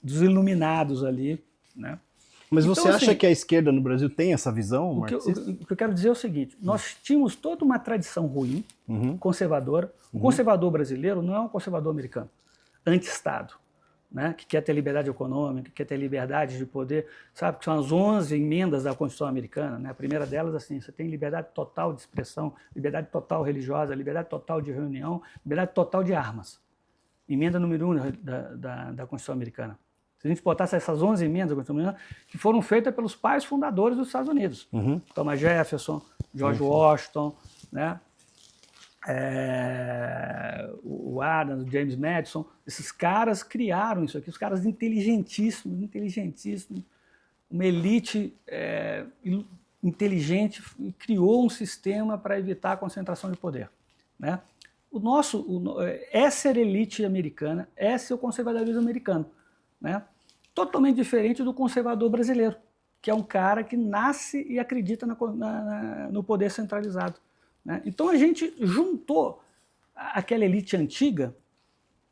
dos iluminados ali, né? Mas então, você acha assim, que a esquerda no Brasil tem essa visão marxista? O que eu quero dizer é o seguinte, nós tínhamos toda uma tradição ruim, conservadora. O conservador brasileiro não é um conservador americano, anti-Estado, né, que quer ter liberdade econômica, que quer ter liberdade de poder, sabe, que são as 11 emendas da Constituição Americana, né? A primeira delas, assim, você tem liberdade total de expressão, liberdade total religiosa, liberdade total de reunião, liberdade total de armas. Emenda número 1 da Constituição Americana. Se a gente botasse essas 11 emendas da Constituição Americana, que foram feitas pelos pais fundadores dos Estados Unidos, Thomas Jefferson, George Washington, né? O Adams, o James Madison, esses caras criaram isso aqui, os caras inteligentíssimos, uma elite inteligente criou um sistema para evitar a concentração de poder, né? Essa era a elite americana, esse é o conservadorismo americano, né? Totalmente diferente do conservador brasileiro, que é um cara que nasce e acredita no poder centralizado, né? Então a gente juntou aquela elite antiga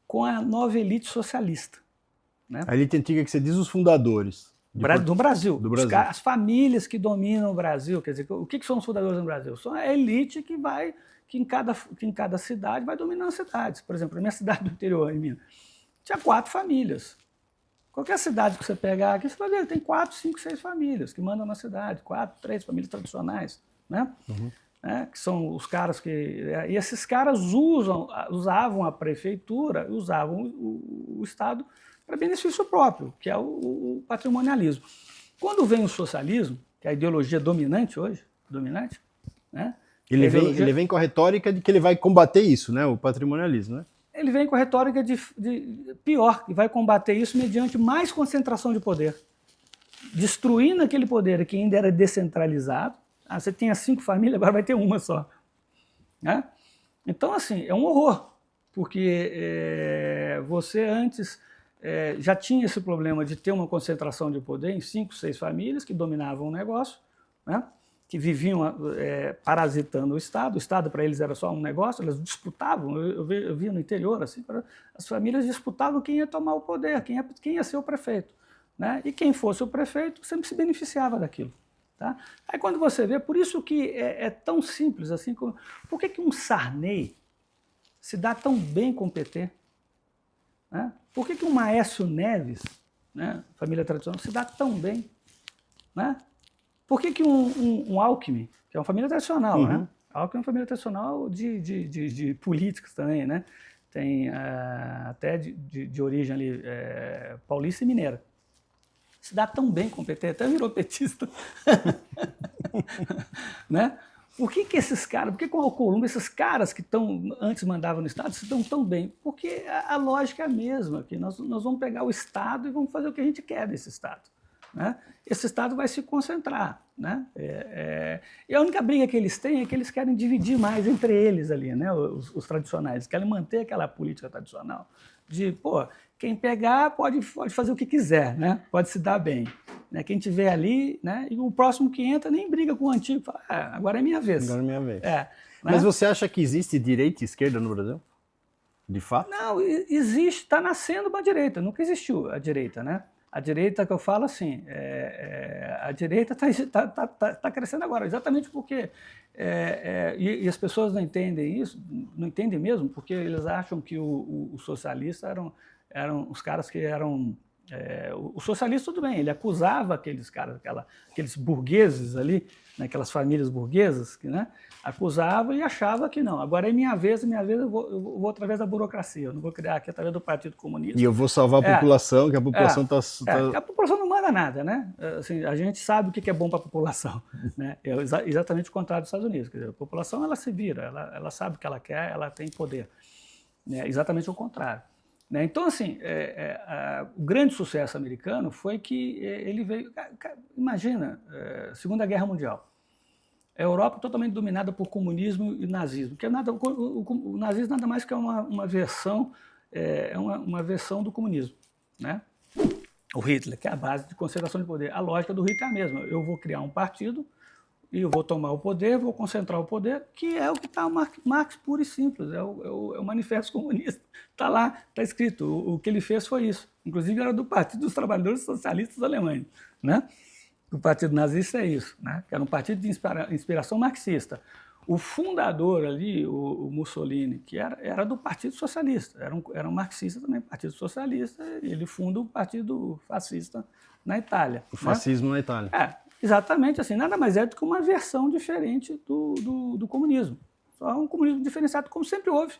com a nova elite socialista, né? A elite antiga que você diz os fundadores. Do Brasil. Do Brasil. As famílias que dominam o Brasil, quer dizer, o que são os fundadores no Brasil? São a elite que em cada cidade vai dominar as cidades. Por exemplo, na minha cidade do interior, em Minas, tinha 4 famílias. Qualquer cidade que você pegar aqui, você vai ver, tem 4, 5, 6 famílias que mandam na cidade, 4, 3 famílias tradicionais, né? Que são os caras que... E esses caras usavam a prefeitura, usavam o Estado para benefício próprio, que é o patrimonialismo. Quando vem o socialismo, que é a ideologia dominante hoje, né? Ele vem com a retórica de que ele vai combater isso, né? O patrimonialismo, né? Ele vem com a retórica de pior, e vai combater isso mediante mais concentração de poder, destruindo aquele poder que ainda era descentralizado. Você tinha 5 famílias, agora vai ter uma só, né? Então, assim, é um horror, porque você antes já tinha esse problema de ter uma concentração de poder em 5, 6 famílias que dominavam o negócio, né? Que viviam parasitando o Estado para eles era só um negócio, eles disputavam, eu via no interior, assim, as famílias disputavam quem ia tomar o poder, quem ia ser o prefeito, né? E quem fosse o prefeito sempre se beneficiava daquilo. Tá? Aí quando você vê, por isso que é tão simples assim, por que um Sarney se dá tão bem com o PT? Né? Por que um Aécio Neves, né, família tradicional, se dá tão bem? Né? Por que um Alckmin, que é uma família tradicional, né? Alckmin é uma família tradicional de políticos também, né? Tem até de origem ali paulista e mineira. Se dá tão bem com o PT, até virou petista. Né? Por que esses caras, por que com o Alcolumbre, esses caras que antes mandavam no Estado se dão tão bem? Porque a lógica é a mesma, que nós vamos pegar o Estado e vamos fazer o que a gente quer desse Estado. Né? Esse Estado vai se concentrar. Né? E a única briga que eles têm é que eles querem dividir mais entre eles ali, né? Os tradicionais, querem manter aquela política tradicional de, quem pegar pode fazer o que quiser, né? Pode se dar bem. Né? Quem tiver ali, né? E o próximo que entra nem briga com o antigo, fala, agora é minha vez. Agora é minha vez. Mas você acha que existe direita e esquerda no Brasil? De fato? Não, existe, está nascendo uma direita, nunca existiu a direita, né? A direita que eu falo assim, a direita está crescendo agora, exatamente porque e as pessoas não entendem isso, não entendem mesmo, porque eles acham que os socialistas eram os caras que eram... o socialista, tudo bem, ele acusava aqueles caras, aqueles burgueses ali, né, aquelas famílias burguesas, né, acusava e achava que não. Agora é minha vez eu vou através da burocracia, eu não vou criar aqui através do Partido Comunista. E eu vou salvar a população, que a população está... A população não manda nada, né? Assim, a gente sabe o que é bom para a população, né? É exatamente o contrário dos Estados Unidos. Quer dizer, a população, ela se vira, ela sabe o que ela quer, ela tem poder. Né? Exatamente o contrário. Né? Então, assim, o grande sucesso americano foi que ele veio... Imagina, Segunda Guerra Mundial. A Europa totalmente dominada por comunismo e nazismo. Que o nazismo nada mais que é uma versão, uma versão do comunismo. Né? O Hitler, que é a base de concentração de poder. A lógica do Hitler é a mesma. Eu vou criar um partido e eu vou tomar o poder, vou concentrar o poder, que é o que está Marx puro e simples, é o Manifesto Comunista. Está lá, está escrito. O que ele fez foi isso. Inclusive era do Partido dos Trabalhadores Socialistas Alemães. Né? O Partido Nazista é isso, né? Que era um partido de inspiração marxista. O fundador ali, o Mussolini, que era do Partido Socialista, era um marxista também, Partido Socialista, e ele funda o Partido Fascista na Itália. O fascismo, né? Na Itália. Exatamente assim, nada mais é do que uma versão diferente do comunismo. Só um comunismo diferenciado, como sempre houve.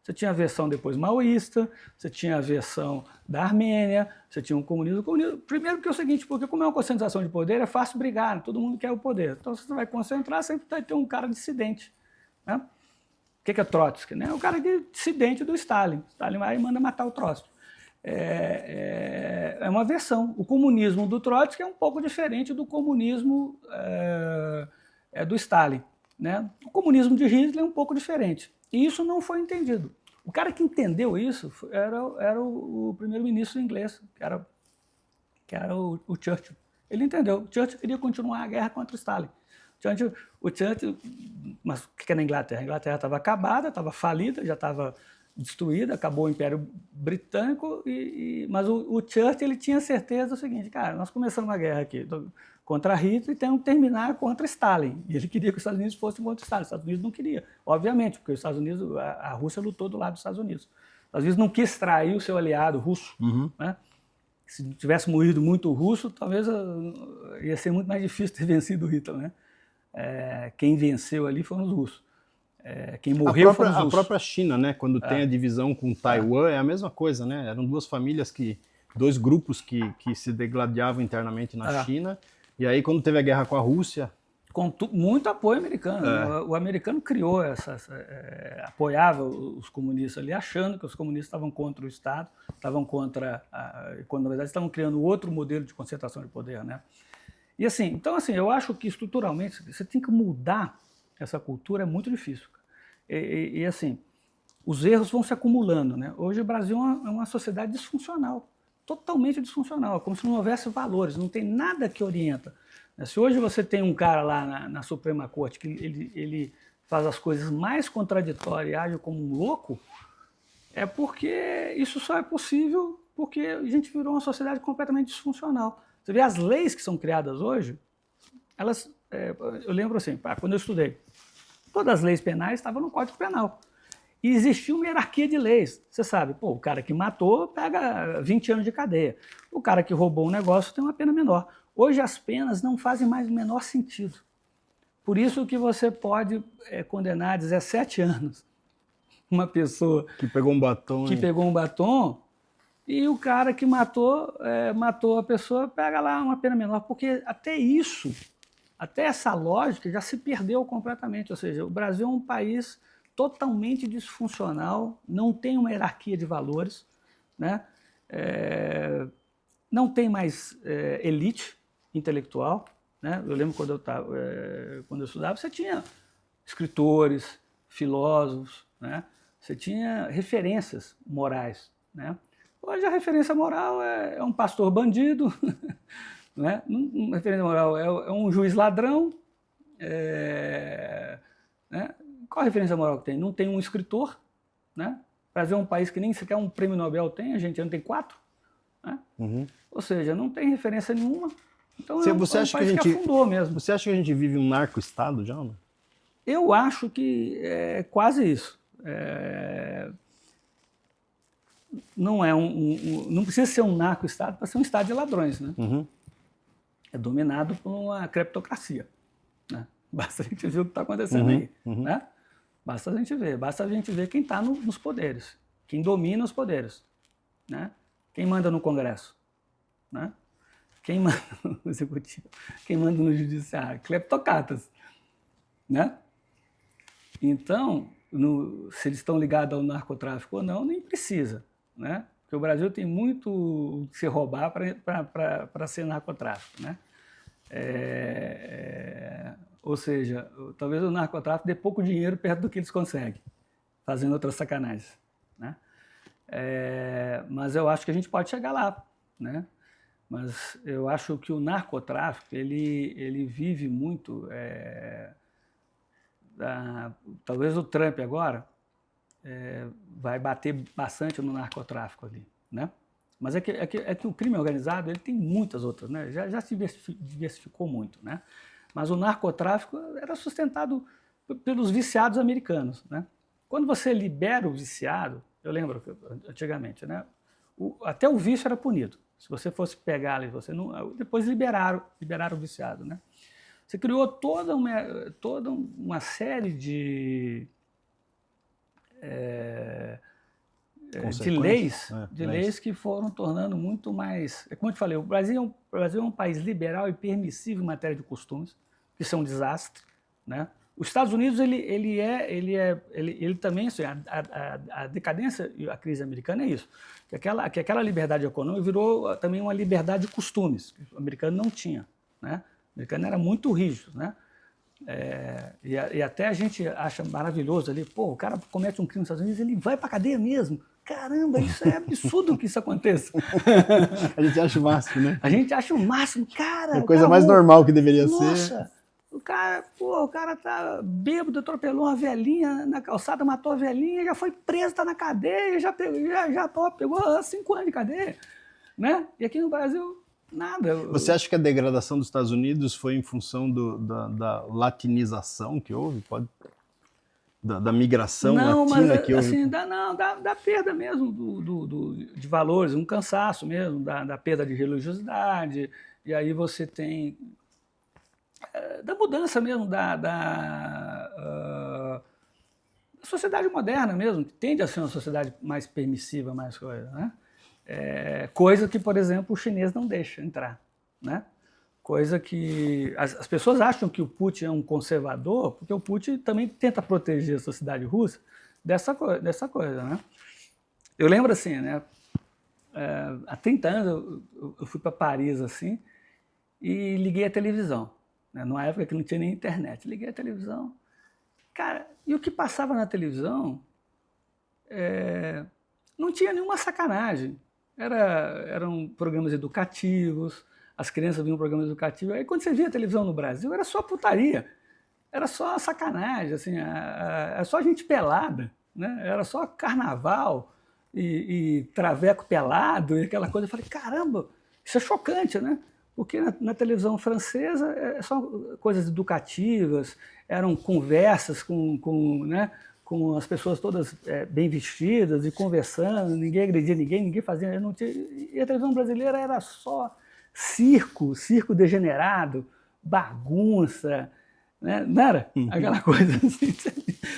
Você tinha a versão depois maoísta, você tinha a versão da Armênia, você tinha um comunismo. Primeiro porque é o seguinte, porque como é uma concentração de poder, é fácil brigar, todo mundo quer o poder. Então, se você vai concentrar, sempre vai ter um cara dissidente. Né? O que é Trotsky? Né? O cara dissidente do Stalin. Stalin vai e manda matar o Trotsky. É uma versão. O comunismo do Trotsky é um pouco diferente do comunismo do Stalin. Né? O comunismo de Hitler é um pouco diferente. E isso não foi entendido. O cara que entendeu isso era o primeiro-ministro inglês, que era o Churchill. Ele entendeu. O Churchill queria continuar a guerra contra o Stalin. O Churchill, mas o que é na Inglaterra? A Inglaterra estava acabada, estava falida, já estava destruída, acabou o Império Britânico, mas o Churchill ele tinha certeza do seguinte, cara, nós começamos uma guerra aqui contra Hitler e temos que terminar contra Stalin. E ele queria que os Estados Unidos fossem contra Stalin. Os Estados Unidos não queria, obviamente, porque os Estados Unidos, a Rússia lutou do lado dos Estados Unidos. Os Estados Unidos não quis trair o seu aliado russo. Uhum. Né? Se tivesse morrido muito russo, talvez ia ser muito mais difícil ter vencido o Hitler. Né? Quem venceu ali foram os russos. Quem morreu foram os russos. A própria China, né? Quando tem a divisão com Taiwan, é a mesma coisa, né? Eram dois grupos que se degladiavam internamente na China. E aí, quando teve a guerra com a Rússia... Com muito apoio americano. O americano criou apoiava os comunistas ali, achando que os comunistas estavam contra o Estado, estavam contra... quando, na verdade, estavam criando outro modelo de concentração de poder, né? E assim, então, assim, eu acho que, estruturalmente, você tem que mudar essa cultura, é muito difícil. E assim, os erros vão se acumulando, né? Hoje o Brasil é uma sociedade disfuncional. Totalmente disfuncional, como se não houvesse valores, não tem nada que orienta. Se hoje você tem um cara lá na Suprema Corte que ele faz as coisas mais contraditórias e age como um louco, é porque isso só é possível porque a gente virou uma sociedade completamente disfuncional. Você vê as leis que são criadas hoje, eu lembro assim, quando eu estudei, todas as leis penais estavam no Código Penal. E existia uma hierarquia de leis. Você sabe, o cara que matou pega 20 anos de cadeia. O cara que roubou um negócio tem uma pena menor. Hoje as penas não fazem mais o menor sentido. Por isso que você pode condenar a 17 anos uma pessoa que pegou um batom, e o cara que matou a pessoa pega lá uma pena menor. Porque até essa lógica já se perdeu completamente. Ou seja, o Brasil é um país totalmente disfuncional, não tem uma hierarquia de valores, né? Não tem mais elite intelectual. Né? Eu lembro quando eu estudava, você tinha escritores, filósofos, né? Você tinha referências morais. Né? Hoje a referência moral é um pastor bandido, né? Uma referência moral é um juiz ladrão, né? Qual a referência moral que tem? Não tem um escritor, né? O Brasil é um país que nem sequer um prêmio Nobel tem, a gente não tem 4. Né? Ou seja, não tem referência nenhuma. Então Você acha que a gente afundou mesmo. Você acha que a gente vive um narco-estado já? Não? Eu acho que é quase isso. Não não precisa ser um narco-estado para ser um estado de ladrões, né? É dominado por uma criptocracia. Né? Basta a gente ver o que está acontecendo aí. Né? Basta a gente ver quem está nos poderes, quem domina os poderes. Né? Quem manda no Congresso? Né? Quem manda no Executivo? Quem manda no Judiciário? Cleptocratas. Né? Então, se eles estão ligados ao narcotráfico ou não, nem precisa. Né? Porque o Brasil tem muito que se roubar para ser narcotráfico. Né? Ou seja, talvez o narcotráfico dê pouco dinheiro perto do que eles conseguem, fazendo outras sacanagens. Né? Mas eu acho que a gente pode chegar lá, né? Mas eu acho que o narcotráfico ele vive muito. Talvez o Trump agora vai bater bastante no narcotráfico ali, né? Mas é que o crime organizado ele tem muitas outras, né? Já se diversificou muito, né? Mas o narcotráfico era sustentado pelos viciados americanos, né? Quando você libera o viciado, eu lembro que antigamente, né? Até o vício era punido. Se você fosse pegar ali, você não. Depois liberaram o viciado, né? Você criou toda uma série de leis que foram tornando muito mais. Como eu te falei, o Brasil é um país liberal e permissivo em matéria de costumes, que são um desastre, né? Os Estados Unidos ele também, assim, a decadência e a crise americana é isso, que aquela liberdade econômica virou também uma liberdade de costumes, que o americano não tinha, né? O americano era muito rígido, né? E até a gente acha maravilhoso ali, pô, o cara comete um crime nos Estados Unidos, ele vai pra cadeia mesmo. Caramba, isso é absurdo que isso aconteça. A gente acha o máximo, né? A gente acha o máximo, cara. É a coisa mais normal que deveria ser. Nossa, o cara tá bêbado, atropelou uma velhinha na calçada, matou a velhinha, já foi preso, tá na cadeia, já pegou 5 anos de cadeia, né? E aqui no Brasil, nada. Você acha que a degradação dos Estados Unidos foi em função da latinização que houve? Da migração latina que houve? Assim, da perda mesmo de valores, um cansaço mesmo, da perda de religiosidade, e aí você tem da mudança mesmo da sociedade moderna mesmo, que tende a ser uma sociedade mais permissiva, mais coisa, né? Coisa que, por exemplo, o chinês não deixa entrar, né? Coisa que as pessoas acham que o Putin é um conservador, porque o Putin também tenta proteger a sociedade russa dessa coisa, né? Eu lembro assim, né? Há 30 anos eu fui para Paris assim e liguei a televisão, né? Numa época que não tinha nem internet. Liguei a televisão, cara, e o que passava na televisão não tinha nenhuma sacanagem. Eram programas educativos, as crianças viam programas educativos. Aí quando você via a televisão no Brasil, era só putaria, era só sacanagem, assim, era só gente pelada, né? Era só carnaval e traveco pelado e aquela coisa. Eu falei, caramba, isso é chocante, né? Porque na televisão francesa é só coisas educativas, eram conversas né, com as pessoas todas bem vestidas e conversando, ninguém agredia ninguém fazia. E a televisão brasileira era só circo degenerado, bagunça, né? Não era? Aquela coisa assim,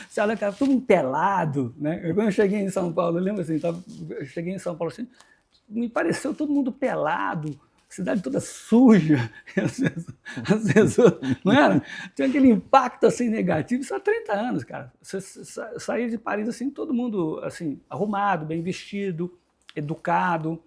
você olha, cara, todo mundo pelado, né? Quando eu cheguei em São Paulo, eu lembro assim, eu cheguei em São Paulo assim, me pareceu todo mundo pelado, cidade toda suja, as pessoas, não era? Tinha aquele impacto assim negativo, isso há 30 anos, cara. Você saía de Paris assim, todo mundo assim, arrumado, bem vestido, educado,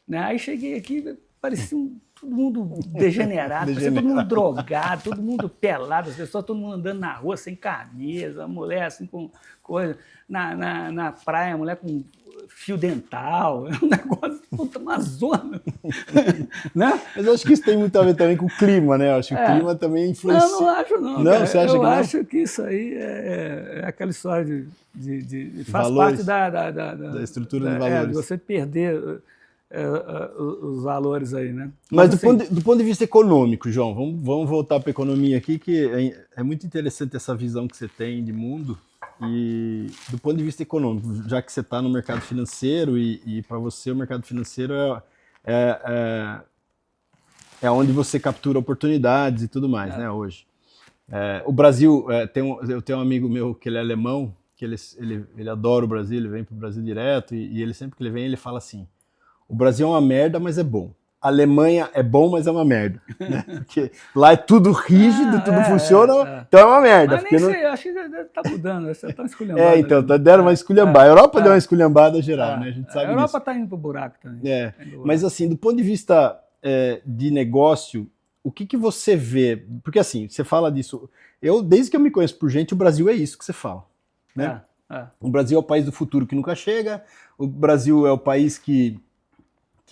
né? Aí cheguei aqui, parecia todo mundo degenerado, parecia todo mundo drogado, todo mundo pelado, as pessoas, todo mundo andando na rua sem camisa, a mulher assim com coisa, na praia, a mulher com fio dental, é um negócio, puta, uma zona. Né? Mas eu acho que isso tem muito a ver também com o clima, né? Eu acho que o clima também influencia. Não acho não. Não, Cara. você acha eu que acho que isso aí é aquela história de faz valores, parte da estrutura de valores. de você perder os valores aí, né? Mas assim, do ponto de vista econômico, João, vamos voltar para a economia aqui, que é muito interessante essa visão que você tem de mundo. E do ponto de vista econômico, já que você está no mercado financeiro e para você o mercado financeiro é onde você captura oportunidades e tudo mais, né, hoje. O Brasil, eu tenho um amigo meu que ele é alemão, que ele adora o Brasil, ele vem para o Brasil direto e ele sempre que ele vem ele fala assim, o Brasil é uma merda, mas é bom. A Alemanha é bom, mas é uma merda. Né? Porque lá é tudo rígido, tudo funciona, então é uma merda. Mas nem sei, eu acho que está mudando, você está esculhambando. Então, deram uma esculhambada. A Europa deu uma esculhambada geral, né? A gente sabe A Europa disso. está indo para o buraco também. Mas assim, do ponto de vista de negócio, o que você vê? Porque assim, você fala disso, desde que eu me conheço por gente, o Brasil é isso que você fala. Né? O Brasil é o país do futuro que nunca chega, o Brasil é o país que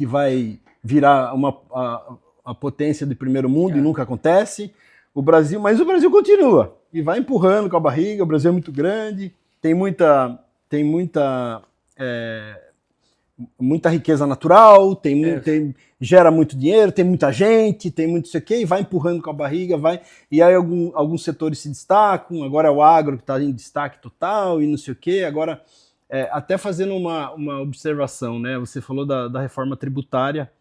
vai virar a potência de primeiro mundo e nunca acontece. Mas o Brasil continua e vai empurrando com a barriga. O Brasil é muito grande, tem muita riqueza natural, gera muito dinheiro, tem muita gente, tem muito isso aqui, e vai empurrando com a barriga, e aí alguns setores se destacam. Agora é o agro que está em destaque total e não sei o quê. Agora, até fazendo uma observação, né? Você falou da reforma tributária.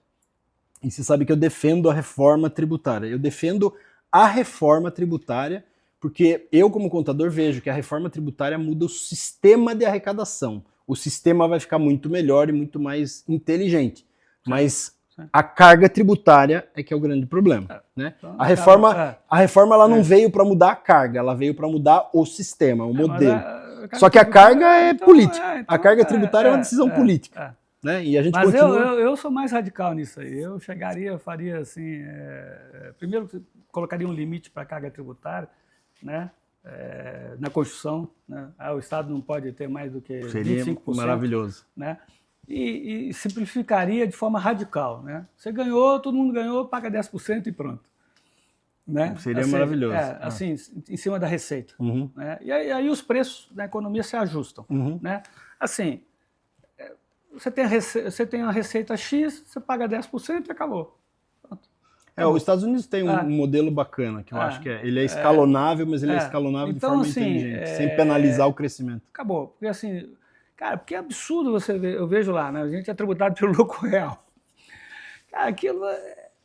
E você sabe que eu defendo a reforma tributária. Eu defendo a reforma tributária porque eu, como contador, vejo que a reforma tributária muda o sistema de arrecadação. O sistema vai ficar muito melhor e muito mais inteligente. Mas a carga tributária é que é o grande problema. Né? Então, a reforma ela não veio para mudar a carga, ela veio para mudar o sistema, o modelo. Só que a carga é política. A carga tributária é uma decisão política. Né? E a gente Mas continua... eu sou mais radical nisso aí. Eu faria assim, primeiro colocaria um limite para a carga tributária, né? Na Constituição, né? O Estado não pode ter mais do que 25%. Seria maravilhoso. Né? E simplificaria de forma radical. Né? Você ganhou, todo mundo ganhou, paga 10% e pronto. Né? Seria maravilhoso. Assim, em cima da receita. Uhum. Né? E aí os preços da economia se ajustam. Uhum. Né? Assim, você tem uma receita X, você paga 10% e acabou. Os Estados Unidos tem um modelo bacana, que eu acho que ele é escalonável, mas ele é escalonável então, de forma assim, inteligente, sem penalizar o crescimento. Acabou. Porque assim, cara, porque é absurdo você ver, eu vejo lá, né? A gente é tributado pelo lucro real. Cara, aquilo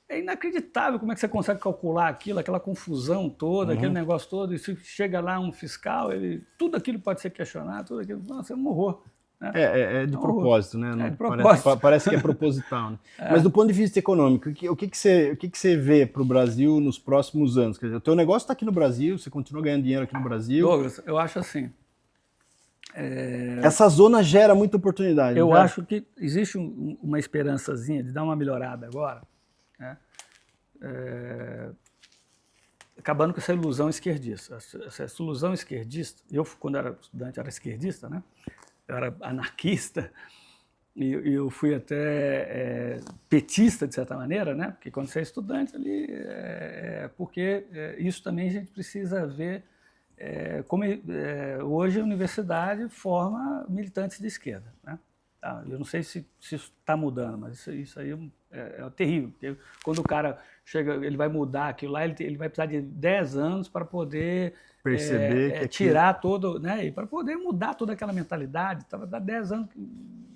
é inacreditável como é que você consegue calcular aquilo, aquela confusão toda, aquele negócio todo, e se chega lá um fiscal, tudo aquilo pode ser questionado, tudo aquilo, nossa, é um horror. Né? É de propósito, né? É de propósito. Parece que é proposital. Né? Mas do ponto de vista econômico, o que você vê para o Brasil nos próximos anos? Quer dizer, o teu negócio está aqui no Brasil, você continua ganhando dinheiro aqui no Brasil. Douglas, eu acho assim. Essa zona gera muita oportunidade. Eu acho que existe uma esperançazinha de dar uma melhorada agora, né? Acabando com essa ilusão esquerdista. Essa ilusão esquerdista, eu, quando era estudante, era esquerdista, né? Eu era anarquista e eu fui até petista, de certa maneira, né? Porque quando você é estudante ali, porque isso também a gente precisa ver como hoje a universidade forma militantes de esquerda, né? Eu não sei se isso está mudando, mas isso aí é terrível, porque quando o cara chega, ele vai mudar aquilo lá, ele vai precisar de 10 anos para poder perceber tirar todo, né, e para poder mudar toda aquela mentalidade. Estava dá 10 anos,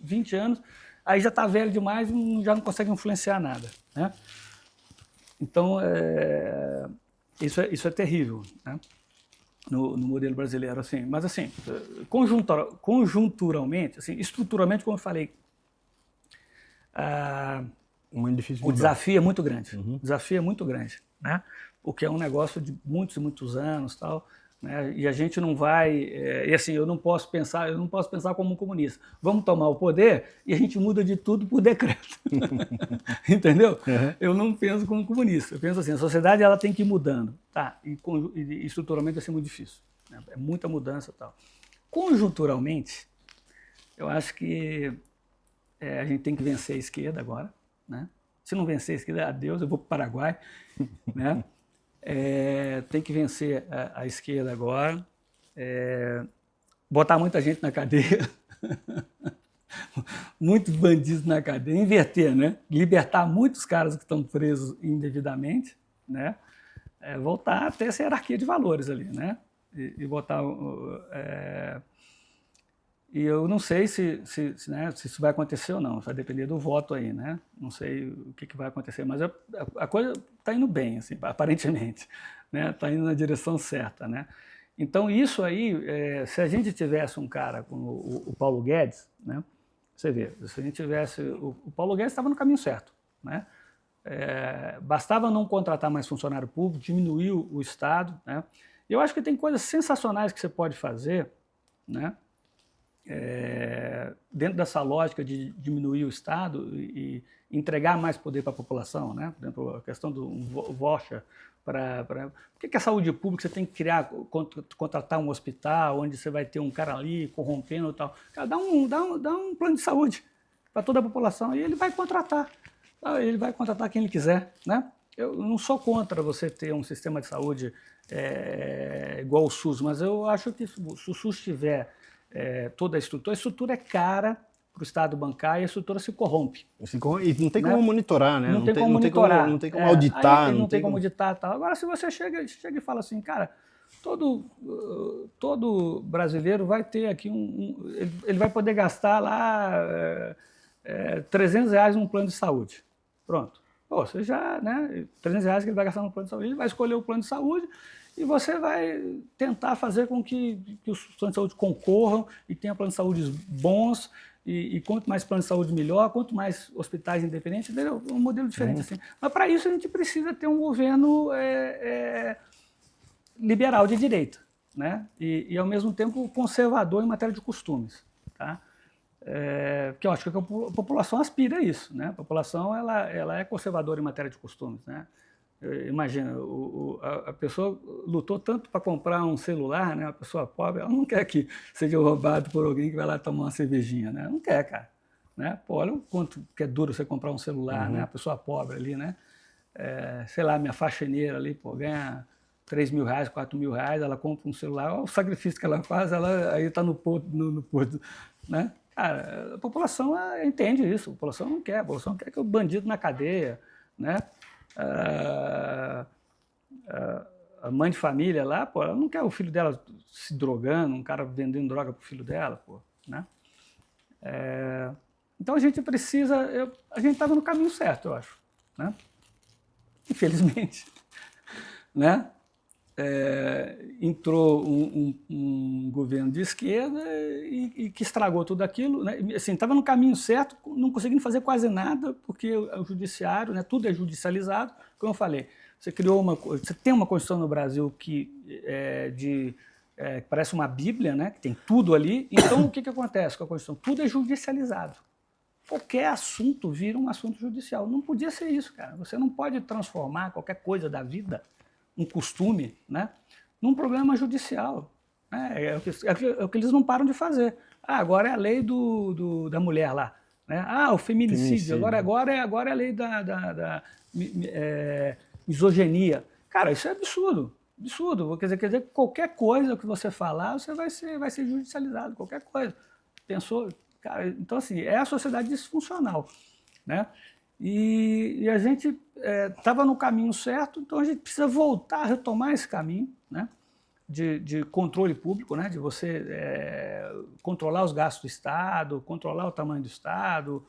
20 anos, aí já está velho demais e já não consegue influenciar nada, né? Então, isso é terrível, né? No modelo brasileiro, assim. Mas, assim, conjunturalmente, assim, estruturalmente, como eu falei, muito difícil o desafio é muito grande. O desafio é muito grande, né? Porque é um negócio de muitos e muitos anos, tal. né? E a gente não vai, e assim, eu não posso pensar como um comunista. Vamos tomar o poder e a gente muda de tudo por decreto. Entendeu? Uhum. Eu não penso como comunista. Eu penso assim, a sociedade ela tem que ir mudando, tá? E estruturalmente vai ser muito difícil, né? É muita mudança e tal. Conjunturalmente, eu acho que a gente tem que vencer a esquerda agora, né? Se não vencer a esquerda, adeus, eu vou para o Paraguai, né? Tem que vencer a esquerda agora, botar muita gente na cadeia, muitos bandidos na cadeia, inverter, né? Libertar muitos caras que estão presos indevidamente, né? Voltar a ter essa hierarquia de valores ali, né? E botar... E eu não sei se isso vai acontecer ou não, vai depender do voto aí, né? Não sei o que vai acontecer, mas a coisa está indo bem, assim, aparentemente, né? Está indo na direção certa, né? Então isso aí, se a gente tivesse um cara como o Paulo Guedes, né? Você vê, se a gente tivesse... O Paulo Guedes estava no caminho certo, né? Bastava não contratar mais funcionário público, diminuir o Estado, né? Eu acho que tem coisas sensacionais que você pode fazer, né? Dentro dessa lógica de diminuir o Estado e entregar mais poder para a população, né? Por exemplo, a questão do voucher por que a saúde pública você tem que contratar um hospital onde você vai ter um cara ali corrompendo e tal? Cara, dá um plano de saúde para toda a população e ele vai contratar. Ele vai contratar quem ele quiser, né? Eu não sou contra você ter um sistema de saúde igual o SUS, mas eu acho que se o SUS tiver toda a estrutura é cara para o Estado bancar e a estrutura se corrompe. E não tem como monitorar, né? Não tem como monitorar. Não tem como auditar. Não tem como auditar. Tal. Agora, se você chega e fala assim, cara, todo brasileiro vai ter aqui ele vai poder gastar lá R$300 num plano de saúde. Pronto. Pô, você já, né? R$300 que ele vai gastar no plano de saúde, ele vai escolher o plano de saúde e você vai tentar fazer com que os planos de saúde concorram e tenha planos de saúde bons e quanto mais plano de saúde melhor, quanto mais hospitais independentes, entendeu? Um modelo diferente assim. Mas para isso a gente precisa ter um governo liberal de direita, né? E ao mesmo tempo conservador em matéria de costumes, tá? Porque eu acho que a população aspira a isso, né? A população ela é conservadora em matéria de costumes, né? Imagina, a pessoa lutou tanto para comprar um celular, né? A pessoa pobre, ela não quer que seja roubado por alguém que vai lá tomar uma cervejinha, né? Não quer, cara. Né? Pô, olha o quanto que é duro você comprar um celular, né? A pessoa pobre ali, né? Sei lá, minha faxineira ali, pô, ganha R$3.000, R$4.000, ela compra um celular, olha o sacrifício que ela faz, ela aí está no porto, né? Cara, a população entende isso, a população não quer, a população quer que o bandido na cadeia, né? A mãe de família lá, pô, ela não quer o filho dela se drogando, um cara vendendo droga pro filho dela, pô, né? Então a gente precisa, a gente estava no caminho certo, eu acho, né? Infelizmente, né? Entrou um governo de esquerda e que estragou tudo aquilo, né? Assim, estava no caminho certo, não conseguindo fazer quase nada, porque o judiciário, né, tudo é judicializado, como eu falei, você tem uma Constituição no Brasil que parece uma Bíblia, né, que tem tudo ali, então o que acontece com a Constituição? Tudo é judicializado. Qualquer assunto vira um assunto judicial. Não podia ser isso, cara. Você não pode transformar qualquer coisa da vida, um costume, né, num problema judicial. Né? É o que eles não param de fazer. Agora é a lei da mulher lá. Né? O feminicídio. Agora é a lei da misoginia. Cara, isso é absurdo. Absurdo. Quer dizer que qualquer coisa que você falar, você vai ser judicializado. Qualquer coisa. Pensou? Cara, então, assim, é a sociedade disfuncional. Né? E a gente estava no caminho certo, então a gente precisa voltar a retomar esse caminho, né, de controle público, né, de você controlar os gastos do Estado, controlar o tamanho do Estado,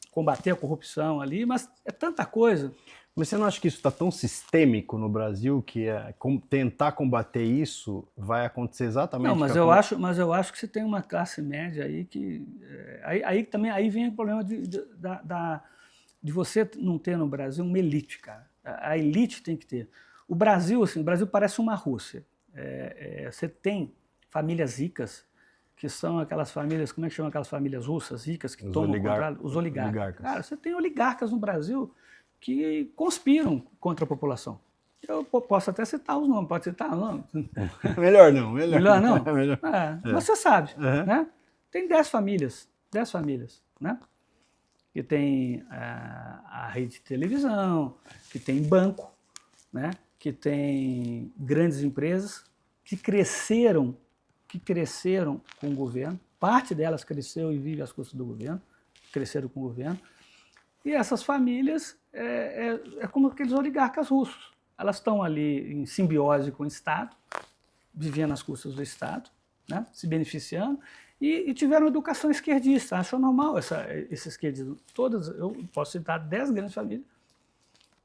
combater a corrupção ali, mas é tanta coisa. Você não acha que isso está tão sistêmico no Brasil que tentar combater isso vai acontecer exatamente? Não, mas eu acho que você tem uma classe média aí que aí vem o problema de você não ter no Brasil uma elite, cara. A elite tem que ter. O Brasil, assim, o Brasil parece uma Rússia. Você tem famílias ricas, que são aquelas famílias, como é que chama aquelas famílias russas ricas que tomam controle? Os oligarcas. Cara, você tem oligarcas no Brasil que conspiram contra a população. Eu posso até citar os nomes, pode citar o nome. Melhor não. Melhor não? Melhor. Você sabe, né? Tem 10 famílias, né? Que tem a rede de televisão, que tem banco, né? Que tem grandes empresas que cresceram com o governo. Parte delas cresceu e vive às custas do governo, cresceram com o governo. E essas famílias é como aqueles oligarcas russos. Elas estão ali em simbiose com o Estado, vivendo às custas do Estado, né? Se beneficiando, e tiveram educação esquerdista. Achou normal esse esquerdismo. Todas, eu posso citar 10 grandes famílias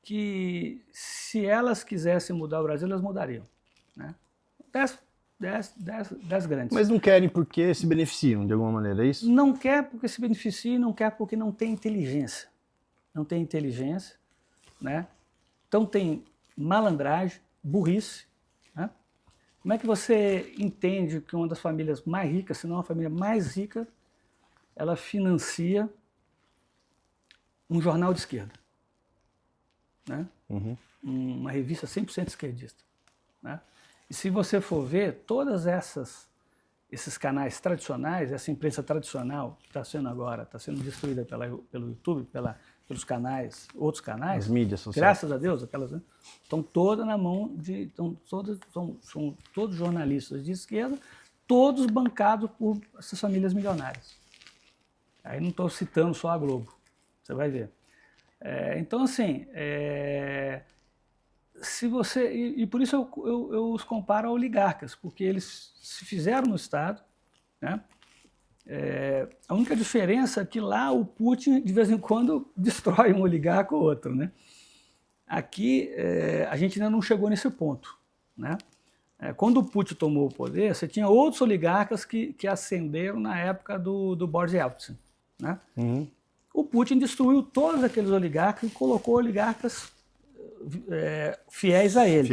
que, se elas quisessem mudar o Brasil, elas mudariam, né? 10 grandes. Mas não querem porque se beneficiam, de alguma maneira, é isso? Não quer porque se beneficia, não quer porque não tem inteligência. Não tem inteligência, né? Então tem malandragem, burrice, né? Como é que você entende que uma das famílias mais ricas, se não a família mais rica, ela financia um jornal de esquerda, né? Uma revista 100% esquerdista, né? E se você for ver, todas esses canais tradicionais, essa imprensa tradicional que está sendo destruída pelo YouTube, pelos canais, outros canais, as mídias sociais, graças a Deus, estão todas na mão são todos jornalistas de esquerda, todos bancados por essas famílias milionárias. Aí não estou citando só a Globo, você vai ver. Então, assim, se você, e por isso eu os comparo a oligarcas, porque eles se fizeram no Estado, né? A única diferença é que lá o Putin, de vez em quando, destrói um oligarca ou outro, né? Aqui, a gente ainda não chegou nesse ponto, né? Quando o Putin tomou o poder, você tinha outros oligarcas que ascenderam na época do Boris Yeltsin, né? O Putin destruiu todos aqueles oligarcas e colocou oligarcas fiéis a ele.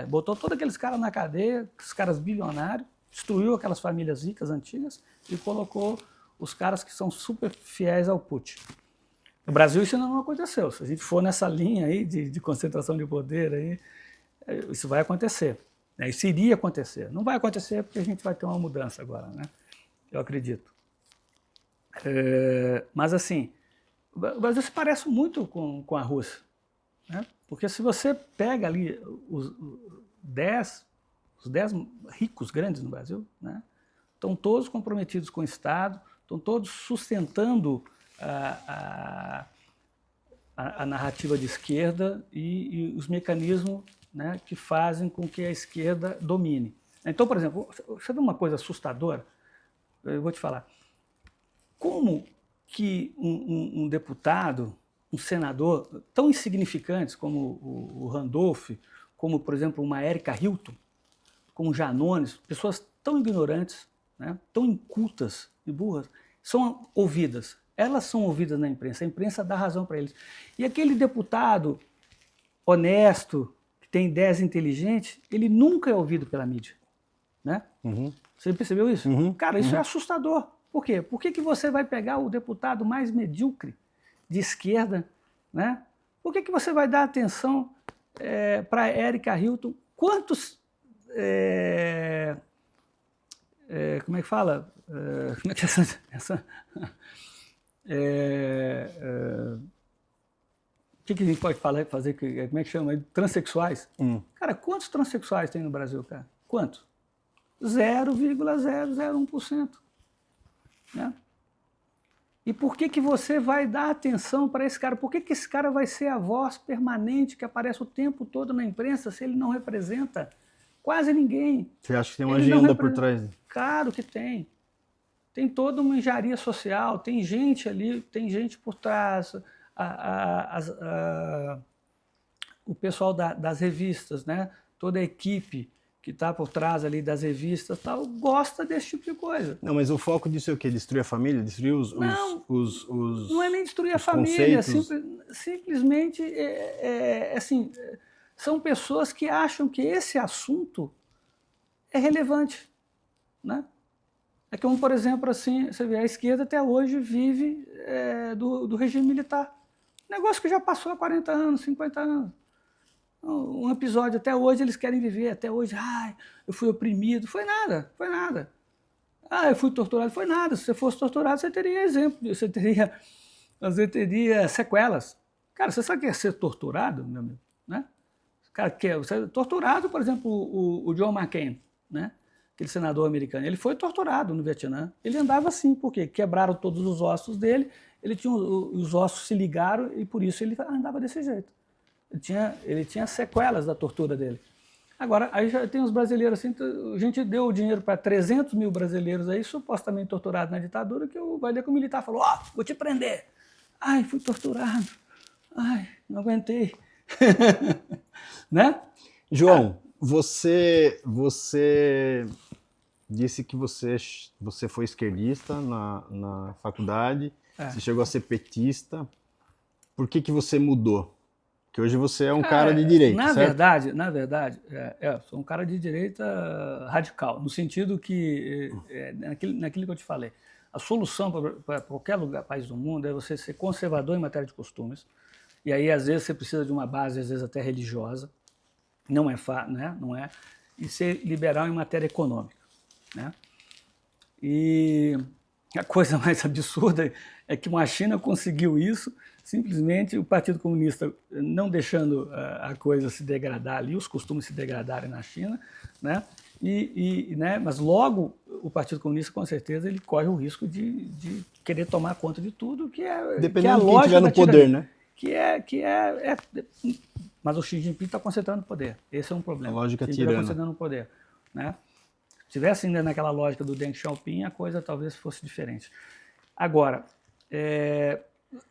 Botou todos aqueles caras na cadeia, os caras bilionários, destruiu aquelas famílias ricas antigas e colocou os caras que são super fiéis ao Putin. No Brasil isso ainda não aconteceu. Se a gente for nessa linha aí de concentração de poder, aí, isso vai acontecer, né? Isso iria acontecer. Não vai acontecer porque a gente vai ter uma mudança agora, né? Eu acredito. Mas assim, o Brasil se parece muito com a Rússia, né? Porque se você pega ali os 10 ricos grandes no Brasil, né, estão todos comprometidos com o Estado, estão todos sustentando a narrativa de esquerda e os mecanismos, né, que fazem com que a esquerda domine. Então, por exemplo, você vê uma coisa assustadora? Eu vou te falar. Como que um deputado, um senador tão insignificantes como o Randolph, como, por exemplo, uma Érica Hilton, como Janones, pessoas tão ignorantes, né, tão incultas e burras, são ouvidas. Elas são ouvidas na imprensa, a imprensa dá razão para eles. E aquele deputado honesto, que tem ideias inteligentes, ele nunca é ouvido pela mídia, né? Você percebeu isso? Cara, isso é assustador. Por quê? Por que você vai pegar o deputado mais medíocre de esquerda, né? Por que você vai dar atenção para Érica Hilton? Quantos... como é que fala? Como é que o que a gente pode fazer? Como é que chama? Transsexuais? Cara, quantos transexuais tem no Brasil, cara? Quantos? 0,001%. Né? E por que você vai dar atenção para esse cara? Por que esse cara vai ser a voz permanente que aparece o tempo todo na imprensa se ele não representa quase ninguém? Você acha que tem uma agenda por trás? Claro que tem. Tem toda uma engenharia social, tem gente ali, tem gente por trás. O pessoal das revistas, né? Toda a equipe que está por trás ali das revistas, tal, gosta desse tipo de coisa. Não, mas o foco disso é o quê? Destruir a família? Destruir os não é nem destruir a família, simplesmente assim, são pessoas que acham que esse assunto é relevante, né? É como, por exemplo, assim, você vê, a esquerda até hoje vive do regime militar. Negócio que já passou há 40 anos, 50 anos. Um episódio, até hoje eles querem viver, até hoje, eu fui oprimido. Foi nada, foi nada. Eu fui torturado, foi nada. Se você fosse torturado, você teria exemplo, você teria sequelas. Cara, você sabe o que é ser torturado, meu amigo? Né? Cara, ser torturado, por exemplo, o John McCain, né? Aquele senador americano, ele foi torturado no Vietnã. Ele andava assim, por quê? Quebraram todos os ossos dele, os ossos se ligaram e por isso ele andava desse jeito. Ele tinha sequelas da tortura dele. Agora, aí já tem os brasileiros assim, a gente deu o dinheiro para 300 mil brasileiros aí, supostamente torturados na ditadura, que vai ler que o militar falou, vou te prender. Fui torturado. Não aguentei. Né? João, você disse que você foi esquerdista na faculdade, você chegou a ser petista. Por que você mudou? Porque hoje você é um cara de direita, certo? Na verdade, sou um cara de direita radical, no sentido que, naquilo que eu te falei, a solução para qualquer país do mundo é você ser conservador em matéria de costumes, e aí às vezes você precisa de uma base, às vezes até religiosa, não é fácil, né? Não é, e ser liberal em matéria econômica, né? E a coisa mais absurda é que a China conseguiu isso, simplesmente o Partido Comunista não deixando a coisa se degradar ali, os costumes se degradarem na China, né? Né? Mas logo o Partido Comunista, com certeza, ele corre o risco de querer tomar conta de tudo, dependendo de quem estiver no poder, né? Mas o Xi Jinping está concentrando o poder. Esse é um problema. A lógica tirana. Está concentrando tirana. o poder, né? Se tivesse ainda naquela lógica do Deng Xiaoping, a coisa talvez fosse diferente. Agora,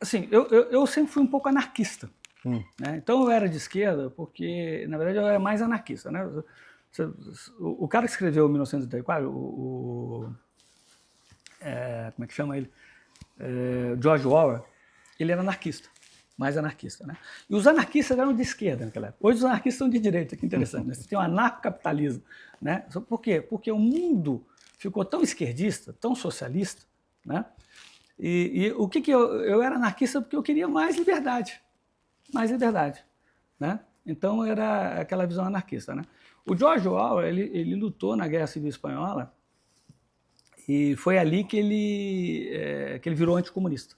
assim, eu sempre fui um pouco anarquista. Né? Então eu era de esquerda porque, na verdade, eu era mais anarquista. Né? O cara que escreveu 1984, como é que chama ele? George Orwell, ele era anarquista, mais anarquista. Né? E os anarquistas eram de esquerda naquela época. Hoje os anarquistas são de direita, que interessante. Né? Você tem um anarcocapitalismo. Né? Por quê? Porque o mundo ficou tão esquerdista, tão socialista, né? E o que eu era anarquista porque eu queria mais liberdade, né? Então era aquela visão anarquista, né? O George Orwell, ele lutou na Guerra Civil Espanhola e foi ali que ele virou anticomunista,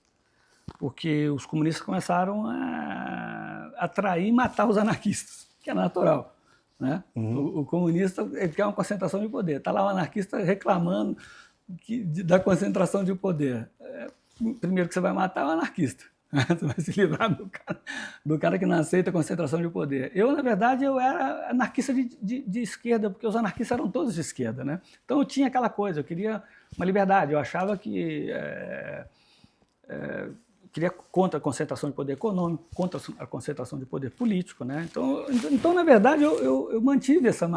porque os comunistas começaram a atrair e matar os anarquistas, que é natural, né? O comunista ele quer uma concentração de poder, está lá o anarquista reclamando da concentração de poder. Primeiro que você vai matar é o anarquista. Você vai se livrar do cara que não aceita a concentração de poder. Eu, na verdade, eu era anarquista de esquerda, porque os anarquistas eram todos de esquerda, né? Então eu tinha aquela coisa, eu queria uma liberdade, eu achava que queria contra a concentração de poder econômico, contra a concentração de poder político, né? Então na verdade, eu mantive essa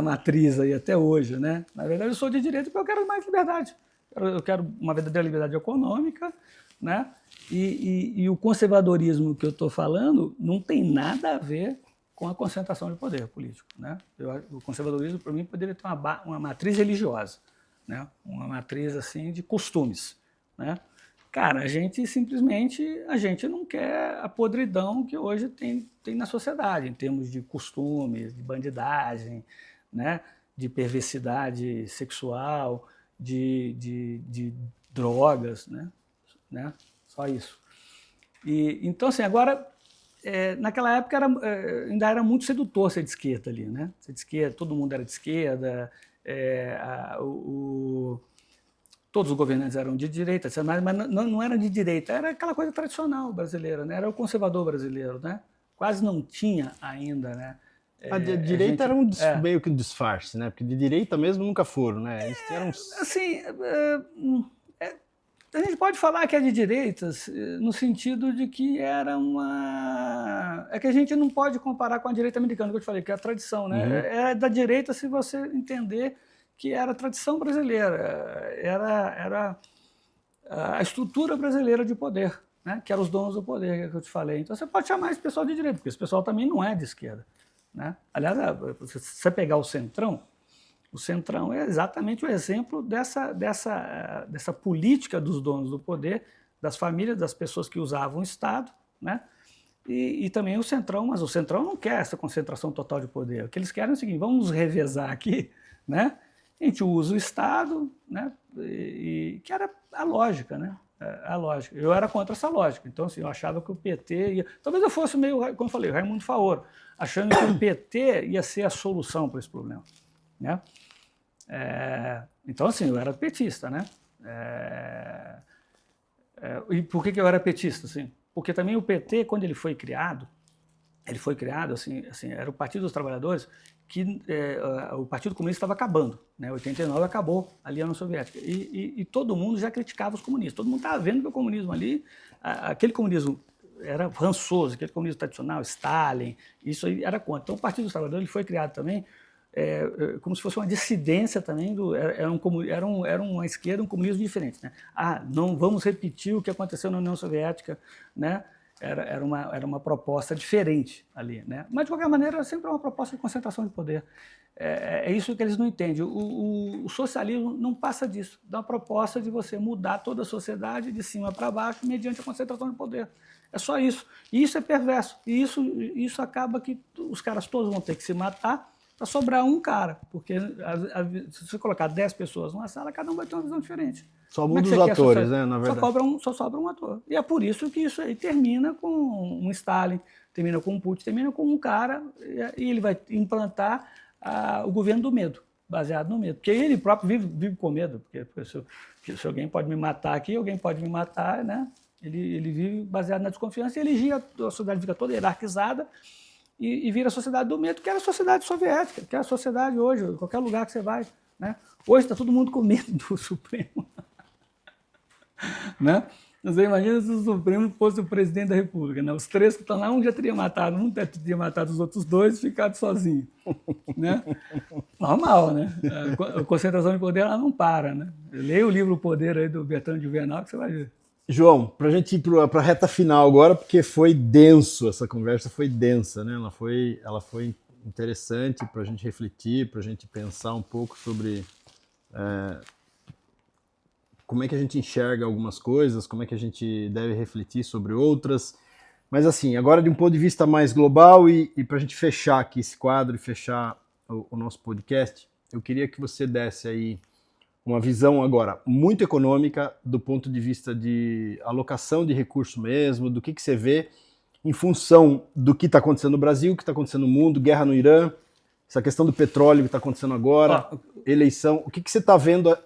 matriz aí até hoje, né? Na verdade, eu sou de direita porque eu quero mais liberdade. Eu quero uma verdadeira liberdade econômica, né? E o conservadorismo que eu estou falando não tem nada a ver com a concentração de poder político, né? O conservadorismo, para mim, poderia ter uma matriz religiosa, né? Uma matriz assim de costumes, né? Cara, a gente não quer a podridão que hoje tem na sociedade, em termos de costumes, de bandidagem, né? De perversidade sexual, de drogas, né? Só isso. Então, assim, agora, naquela época ainda era muito sedutor ser de esquerda ali, né? Ser de esquerda, todo mundo era de esquerda, todos os governantes eram de direita, mas não eram de direita, era aquela coisa tradicional brasileira, né? Era o conservador brasileiro, né? Quase não tinha ainda, né? A direita era meio que um disfarce, né? Porque de direita mesmo nunca foram, né? Eles eram... Assim, a gente pode falar que é de direitas no sentido de que era uma... É que a gente não pode comparar com a direita americana, que eu te falei, que é a tradição, né? É da direita se você entender que era a tradição brasileira, era a estrutura brasileira de poder, né, que eram os donos do poder, que eu te falei. Então você pode chamar esse pessoal de direita, porque esse pessoal também não é de esquerda, né? Aliás, se você pegar o Centrão é exatamente o exemplo dessa política dos donos do poder, das famílias, das pessoas que usavam o Estado, né? E também o Centrão, mas o Centrão não quer essa concentração total de poder. O que eles querem é o seguinte: vamos nos revezar aqui, né? A gente usa o Estado, né? Que era a lógica, né? A lógica. Eu era contra essa lógica. Então, assim, eu achava que o PT ia... Talvez eu fosse meio, como eu falei, Raimundo Faoro, achando que o PT ia ser a solução para esse problema, né? Então, assim, eu era petista, né? E por que eu era petista, assim? Porque também o PT, quando ele foi criado assim, era o Partido dos Trabalhadores, que o Partido Comunista estava acabando, né? 89 acabou ali a União Soviética, e todo mundo já criticava os comunistas, todo mundo estava vendo que o comunismo ali, aquele comunismo era rançoso, aquele comunismo tradicional, Stalin, isso aí era contra. Então o Partido dos Trabalhadores ele foi criado também como se fosse uma dissidência também, era uma esquerda, um comunismo diferente, né? Não vamos repetir o que aconteceu na União Soviética, né? Era uma proposta diferente ali, né? Mas, de qualquer maneira, sempre é uma proposta de concentração de poder. É isso que eles não entendem. O socialismo não passa disso. Dá uma proposta de você mudar toda a sociedade de cima para baixo mediante a concentração de poder. É só isso. E isso é perverso. E isso acaba que os caras todos vão ter que se matar para sobrar um cara. Porque se você colocar 10 pessoas numa sala, cada um vai ter uma visão diferente. Só muda os atores, né, na verdade. Só sobra um ator. E é por isso que isso aí termina com um Stalin, termina com um Putin, termina com um cara, e ele vai implantar o governo do medo, baseado no medo. Porque ele próprio vive com medo, porque se alguém pode me matar aqui, alguém pode me matar, né? Ele vive baseado na desconfiança, e a sociedade fica toda hierarquizada, e vira a sociedade do medo, que era a sociedade soviética, que é a sociedade hoje, em qualquer lugar que você vai, né? Hoje está todo mundo com medo do Supremo. Né? Você imagina se o Supremo fosse o presidente da República, né? Os 3 que estão lá, um já teria matado, um teria matado os outros 2 e ficado sozinho, né? Normal, né? A concentração de poder ela não para, né? Leia o livro O Poder aí do Bertrand Juvenal que você vai ver. João, para a gente ir para a reta final agora, porque foi denso, essa conversa foi densa, né? Ela foi interessante para a gente refletir, para a gente pensar um pouco sobre como é que a gente enxerga algumas coisas, como é que a gente deve refletir sobre outras. Mas assim, agora de um ponto de vista mais global e para a gente fechar aqui esse quadro e fechar o nosso podcast, eu queria que você desse aí uma visão agora muito econômica do ponto de vista de alocação de recurso mesmo, do que você vê em função do que está acontecendo no Brasil, o que está acontecendo no mundo, guerra no Irã, essa questão do petróleo que está acontecendo agora, eleição, o que você está vendo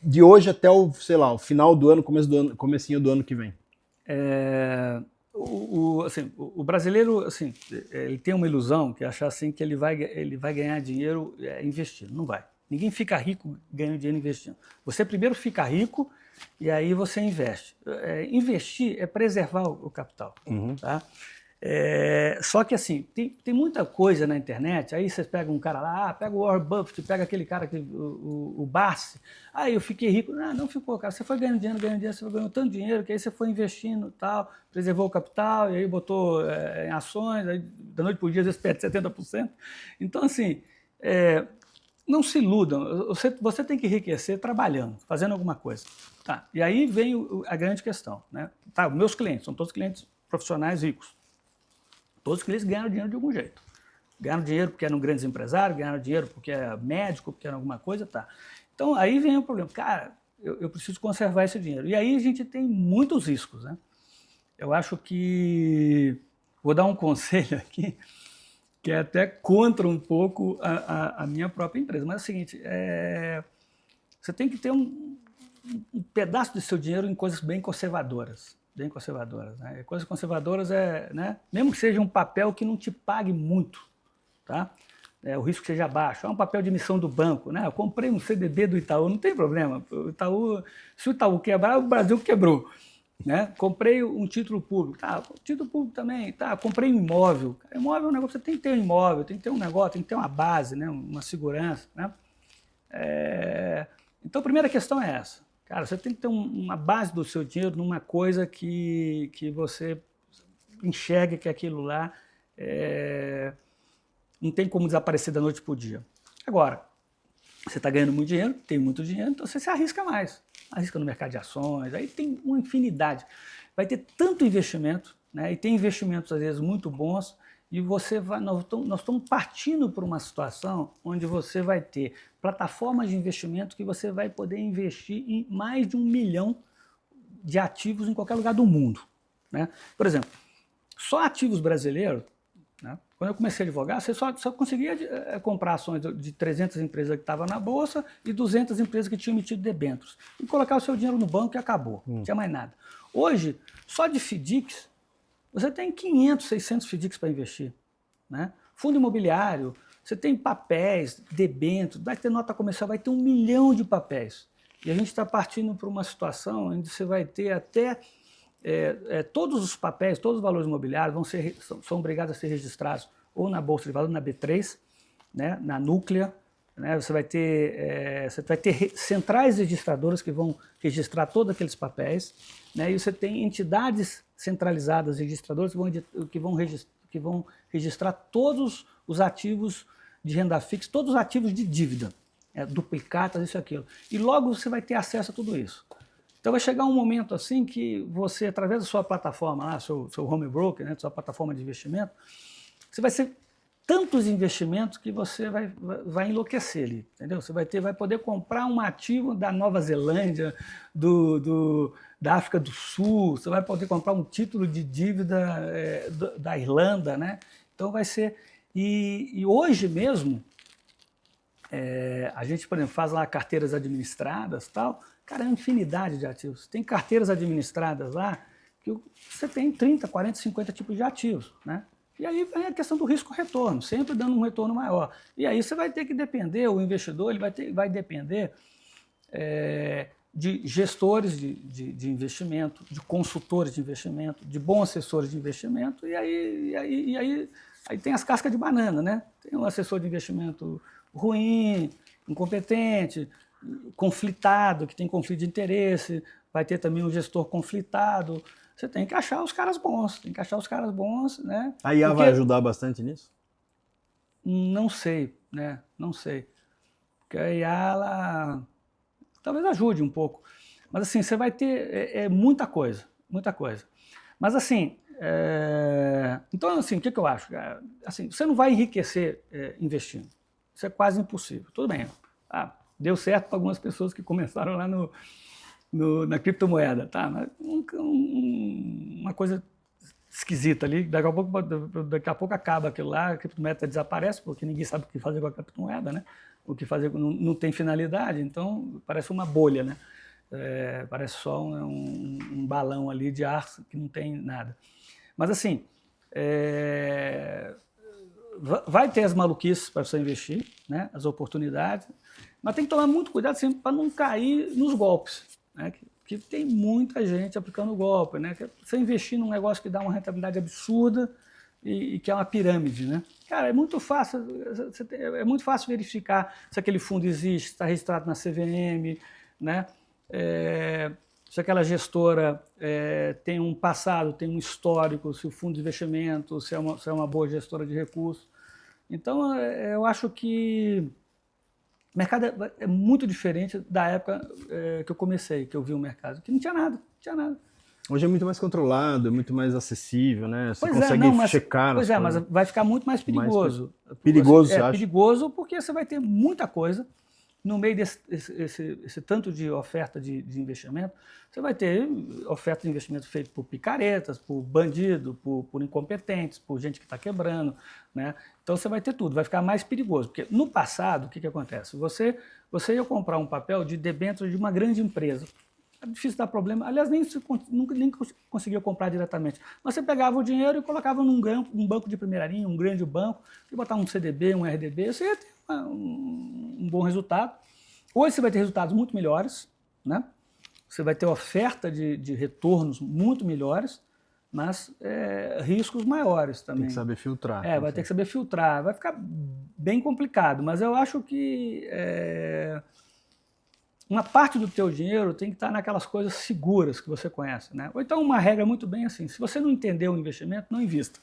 de hoje até o final do ano, comecinho do ano que vem? O brasileiro, assim, ele tem uma ilusão que é achar assim que ele vai ganhar dinheiro investindo. Não vai. Ninguém fica rico ganhando dinheiro investindo. Você primeiro fica rico e aí você investe. Investir é preservar o capital. Uhum. Tá? Só que assim, tem muita coisa na internet, aí você pega um cara lá, pega o Warren Buffett, pega aquele cara, o Barsi, aí eu fiquei rico. Não ficou, cara, você foi ganhando dinheiro, você foi ganhando tanto dinheiro, que aí você foi investindo e tal, preservou o capital, e aí botou em ações, aí da noite para o dia às vezes perde 70%. Então assim, não se iludam, você tem que enriquecer trabalhando, fazendo alguma coisa. Tá. E aí vem a grande questão, né? Tá, meus clientes, são todos clientes profissionais ricos. Todos os clientes ganharam dinheiro de algum jeito. Ganharam dinheiro porque eram grandes empresários, ganharam dinheiro porque era médico, porque era alguma coisa, tá. Então aí vem o problema. Cara, eu preciso conservar esse dinheiro. E aí a gente tem muitos riscos, né? Eu acho que... Vou dar um conselho aqui, que é até contra um pouco a minha própria empresa. Mas é o seguinte, você tem que ter um pedaço do seu dinheiro em coisas bem conservadoras. Bem conservadoras. Né? Coisas conservadoras né? Mesmo que seja um papel que não te pague muito, tá? O risco seja baixo. É um papel de emissão do banco. Né? Eu comprei um CDB do Itaú, não tem problema. Se o Itaú quebrar, o Brasil quebrou. Né? Comprei um título público, tá? Título público também, tá? Comprei um imóvel. Imóvel é um negócio, você tem que ter um imóvel, tem que ter um negócio, tem que ter uma base, né? Uma segurança. Né? Então a primeira questão é essa. Cara, você tem que ter uma base do seu dinheiro numa coisa que você enxerga que aquilo lá não tem como desaparecer da noite para o dia. Agora, você está ganhando muito dinheiro, tem muito dinheiro, então você se arrisca mais. Arrisca no mercado de ações, aí tem uma infinidade. Vai ter tanto investimento, né? E tem investimentos, às vezes, muito bons, e nós estamos partindo para uma situação onde você vai ter plataformas de investimento que você vai poder investir em mais de 1 milhão de ativos em qualquer lugar do mundo, né? Por exemplo, só ativos brasileiros, né? Quando eu comecei a advogar, você só conseguia comprar ações de 300 empresas que estavam na Bolsa e 200 empresas que tinham emitido debêntures. E colocar o seu dinheiro no banco e acabou. Não tinha mais nada. Hoje, só de FDICs, você tem 500, 600 FDICs para investir, né? Fundo imobiliário, você tem papéis, debêntures, vai ter nota comercial, vai ter 1 milhão de papéis. E a gente está partindo para uma situação onde você vai ter até... todos os papéis, todos os valores imobiliários são obrigados a ser registrados ou na Bolsa de Valores, na B3, né, na Núclea, né, você vai ter centrais registradoras que vão registrar todos aqueles papéis, né, e você tem entidades centralizadas registradoras que vão registrar todos os ativos de renda fixa, todos os ativos de dívida, duplicatas, isso e aquilo. E logo você vai ter acesso a tudo isso. Então vai chegar um momento assim que você, através da sua plataforma, lá, seu home broker, né, sua plataforma de investimento, você vai ser tantos investimentos que você vai enlouquecer ali, entendeu? Você vai poder comprar um ativo da Nova Zelândia, da África do Sul, você vai poder comprar um título de dívida da Irlanda, né? Então vai ser... E hoje mesmo, a gente, por exemplo, faz lá carteiras administradas e tal. Cara, é uma infinidade de ativos. Tem carteiras administradas lá que você tem 30, 40, 50 tipos de ativos, né? E aí vem a questão do risco-retorno, sempre dando um retorno maior. E aí você vai ter que depender, o investidor ele vai depender de gestores de investimento, de consultores de investimento, de bons assessores de investimento, e aí tem as cascas de banana, né? Tem um assessor de investimento ruim, incompetente, conflitado, que tem conflito de interesse, vai ter também um gestor conflitado. Você tem que achar os caras bons, né? A IA vai ajudar bastante nisso? Não sei, né? Não sei. Porque a IA, ela talvez ajude um pouco. Mas assim, você vai ter muita coisa. Mas assim, então assim, o que eu acho? Assim, você não vai enriquecer investindo. Isso é quase impossível. Tudo bem. Deu certo para algumas pessoas que começaram lá na criptomoeda, tá? Mas uma coisa esquisita ali, daqui a pouco acaba aquilo lá, a criptomoeda desaparece, porque ninguém sabe o que fazer com a criptomoeda, né? O que fazer, não tem finalidade, então parece uma bolha, né? Parece só um balão ali de ar que não tem nada. Mas assim, vai ter as maluquices para você investir, né? As oportunidades, mas tem que tomar muito cuidado sempre para não cair nos golpes, né? Que tem muita gente aplicando golpe, né? Você investir num negócio que dá uma rentabilidade absurda e que é uma pirâmide, né? Cara, é muito fácil verificar se aquele fundo existe, está registrado na CVM, né? Se aquela gestora tem um passado, tem um histórico, se o fundo de investimento, se é uma boa gestora de recursos. Então, eu acho que o mercado é muito diferente da época que eu comecei, que eu vi o mercado, que não tinha nada. Hoje é muito mais controlado, é muito mais acessível, né? Você consegue checar. Pois mas vai ficar muito mais perigoso. Perigoso, você acha? É perigoso porque você vai ter muita coisa no meio desse tanto de oferta de investimento. Você vai ter oferta de investimento feita por picaretas, por bandido, por incompetentes, por gente que está quebrando, né? Então você vai ter tudo, vai ficar mais perigoso. Porque no passado, o que acontece? Você ia comprar um papel de debênture de uma grande empresa. É difícil dar problema. Aliás, nem conseguia comprar diretamente. Mas você pegava o dinheiro e colocava num banco de primeira linha, um grande banco, e botava um CDB, um RDB, você ia ter um bom resultado. Hoje você vai ter resultados muito melhores, né? Você vai ter oferta de retornos muito melhores, mas riscos maiores também. Tem que saber filtrar. Vai ter que saber filtrar. Vai ficar bem complicado, mas eu acho que uma parte do teu dinheiro tem que estar naquelas coisas seguras que você conhece, né? Ou então uma regra muito bem assim, se você não entendeu o investimento, não invista,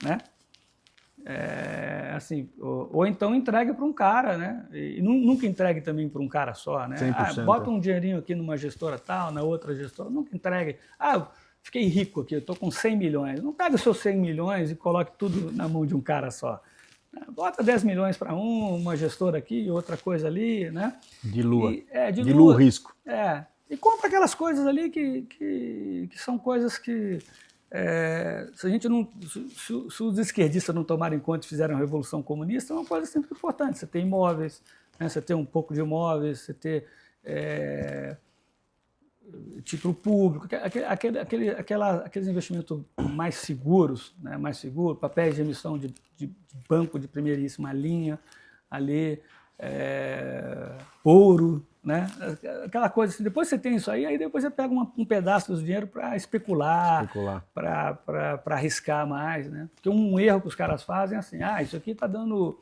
né? Assim, ou então entregue para um cara, né? E nunca entregue também para um cara só, né? 100%. Bota um dinheirinho aqui numa gestora tal, na outra gestora, nunca entregue. Fiquei rico aqui, eu estou com 100 milhões. Não pega os seus 100 milhões e coloque tudo na mão de um cara só. Bota 10 milhões para uma gestora aqui, outra coisa ali, né? Dilua. Dilua o risco. E compra aquelas coisas ali que são coisas que se a gente não, se os esquerdistas não tomarem conta e fizerem a revolução comunista, é uma coisa sempre importante. Você tem imóveis, né? Você tem um pouco de imóveis, você ter título público, aqueles investimentos mais seguros, né? Mais seguros, papéis de emissão de banco de primeiríssima linha, ali, ouro, né? Aquela coisa assim. Depois você tem isso aí depois você pega um pedaço do dinheiro para especular. Para arriscar mais, né? Porque um erro que os caras fazem é assim, isso aqui está dando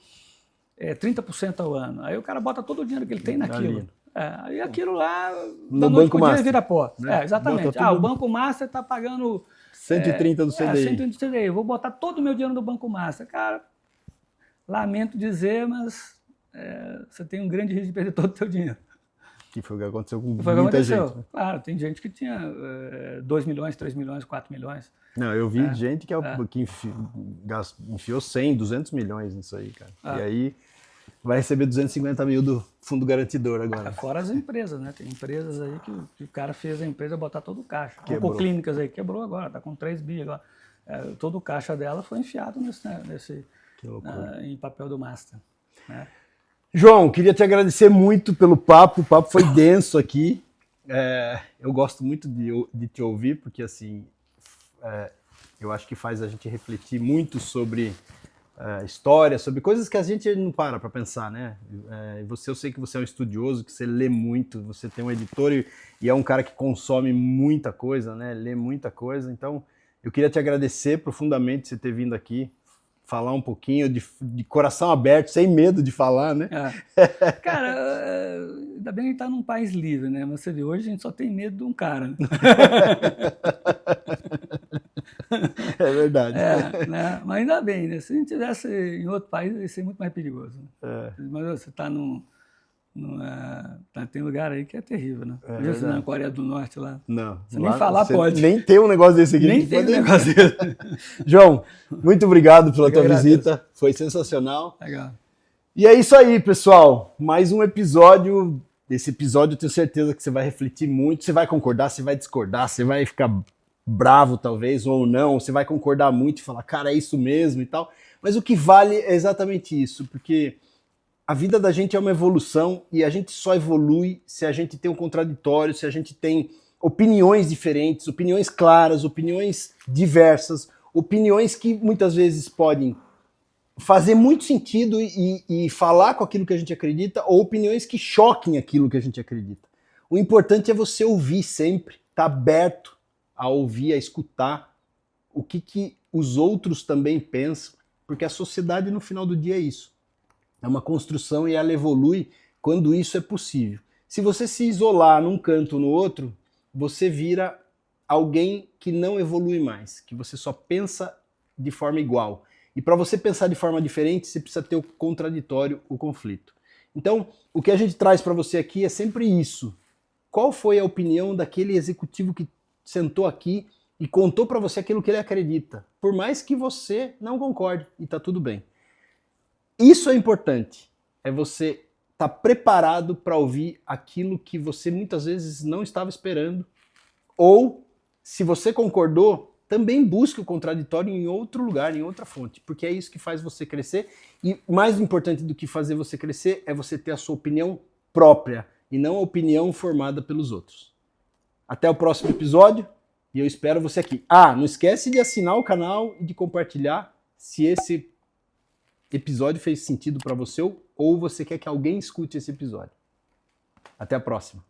30% ao ano. Aí o cara bota todo o dinheiro que ele tem naquilo. Aí aquilo lá, no Banco Master, vira pó. Né? Exatamente. O Banco Master está pagando 130 do CDI. 130 do CDI. Eu vou botar todo o meu dinheiro no Banco Master. Cara, lamento dizer, mas você tem um grande risco de perder todo o seu dinheiro. Que foi o que aconteceu com muita gente. Né? Claro, tem gente que tinha 2 milhões, 3 milhões, 4 milhões. Não, eu vi gente que enfiou 100, 200 milhões nisso aí, cara. E aí vai receber 250 mil do fundo garantidor agora. Fora as empresas, né? Tem empresas aí que o cara fez a empresa botar todo o caixa. Quebrou. Clínicas aí, quebrou agora, tá com 3 bi agora. Todo o caixa dela foi enfiado em papel do Master. Né? João, queria te agradecer muito pelo papo. O papo foi denso aqui. Eu gosto muito de te ouvir, porque assim, eu acho que faz a gente refletir muito sobre história, sobre coisas que a gente não para pensar, né? Eu sei que você é um estudioso, que você lê muito, você tem um editor e é um cara que consome muita coisa, né? Lê muita coisa. Então, eu queria te agradecer profundamente por você ter vindo aqui, falar um pouquinho de coração aberto, sem medo de falar, né? Cara, ainda bem que a gente tá num país livre, né? Mas você vê, hoje a gente só tem medo de um cara, né? É verdade. Né? Mas ainda bem, né? Se a gente estivesse em outro país, ia ser muito mais perigoso. Né? Mas você está tem lugar aí que é terrível, né? Você na Coreia do Norte lá. Não. Você nem falar pode. Nem tem um negócio desse aqui. Nem tem um negócio desse. João, muito obrigado pela tua visita. Foi sensacional. Legal. E é isso aí, pessoal. Mais um episódio. Desse episódio eu tenho certeza que você vai refletir muito. Você vai concordar, você vai discordar, você vai ficar bravo talvez ou não. Você vai concordar muito e falar, cara, é isso mesmo e tal. Mas o que vale é exatamente isso, porque a vida da gente é uma evolução e a gente só evolui se a gente tem um contraditório, se a gente tem opiniões diferentes, opiniões claras, opiniões diversas, opiniões que muitas vezes podem fazer muito sentido e falar com aquilo que a gente acredita, ou opiniões que choquem aquilo que a gente acredita. O importante é você ouvir sempre, estar aberto a ouvir, a escutar o que os outros também pensam, porque a sociedade no final do dia é isso. É uma construção e ela evolui quando isso é possível. Se você se isolar num canto ou no outro, você vira alguém que não evolui mais, que você só pensa de forma igual. E para você pensar de forma diferente, você precisa ter o contraditório, o conflito. Então, o que a gente traz para você aqui é sempre isso. Qual foi a opinião daquele executivo que sentou aqui e contou para você aquilo que ele acredita? Por mais que você não concorde, e tá tudo bem. Isso é importante, é você estar preparado para ouvir aquilo que você muitas vezes não estava esperando, ou, se você concordou, também busque o contraditório em outro lugar, em outra fonte, porque é isso que faz você crescer, e mais importante do que fazer você crescer é você ter a sua opinião própria, e não a opinião formada pelos outros. Até o próximo episódio, e eu espero você aqui. Não esquece de assinar o canal e de compartilhar se esse episódio fez sentido para você ou você quer que alguém escute esse episódio. Até a próxima.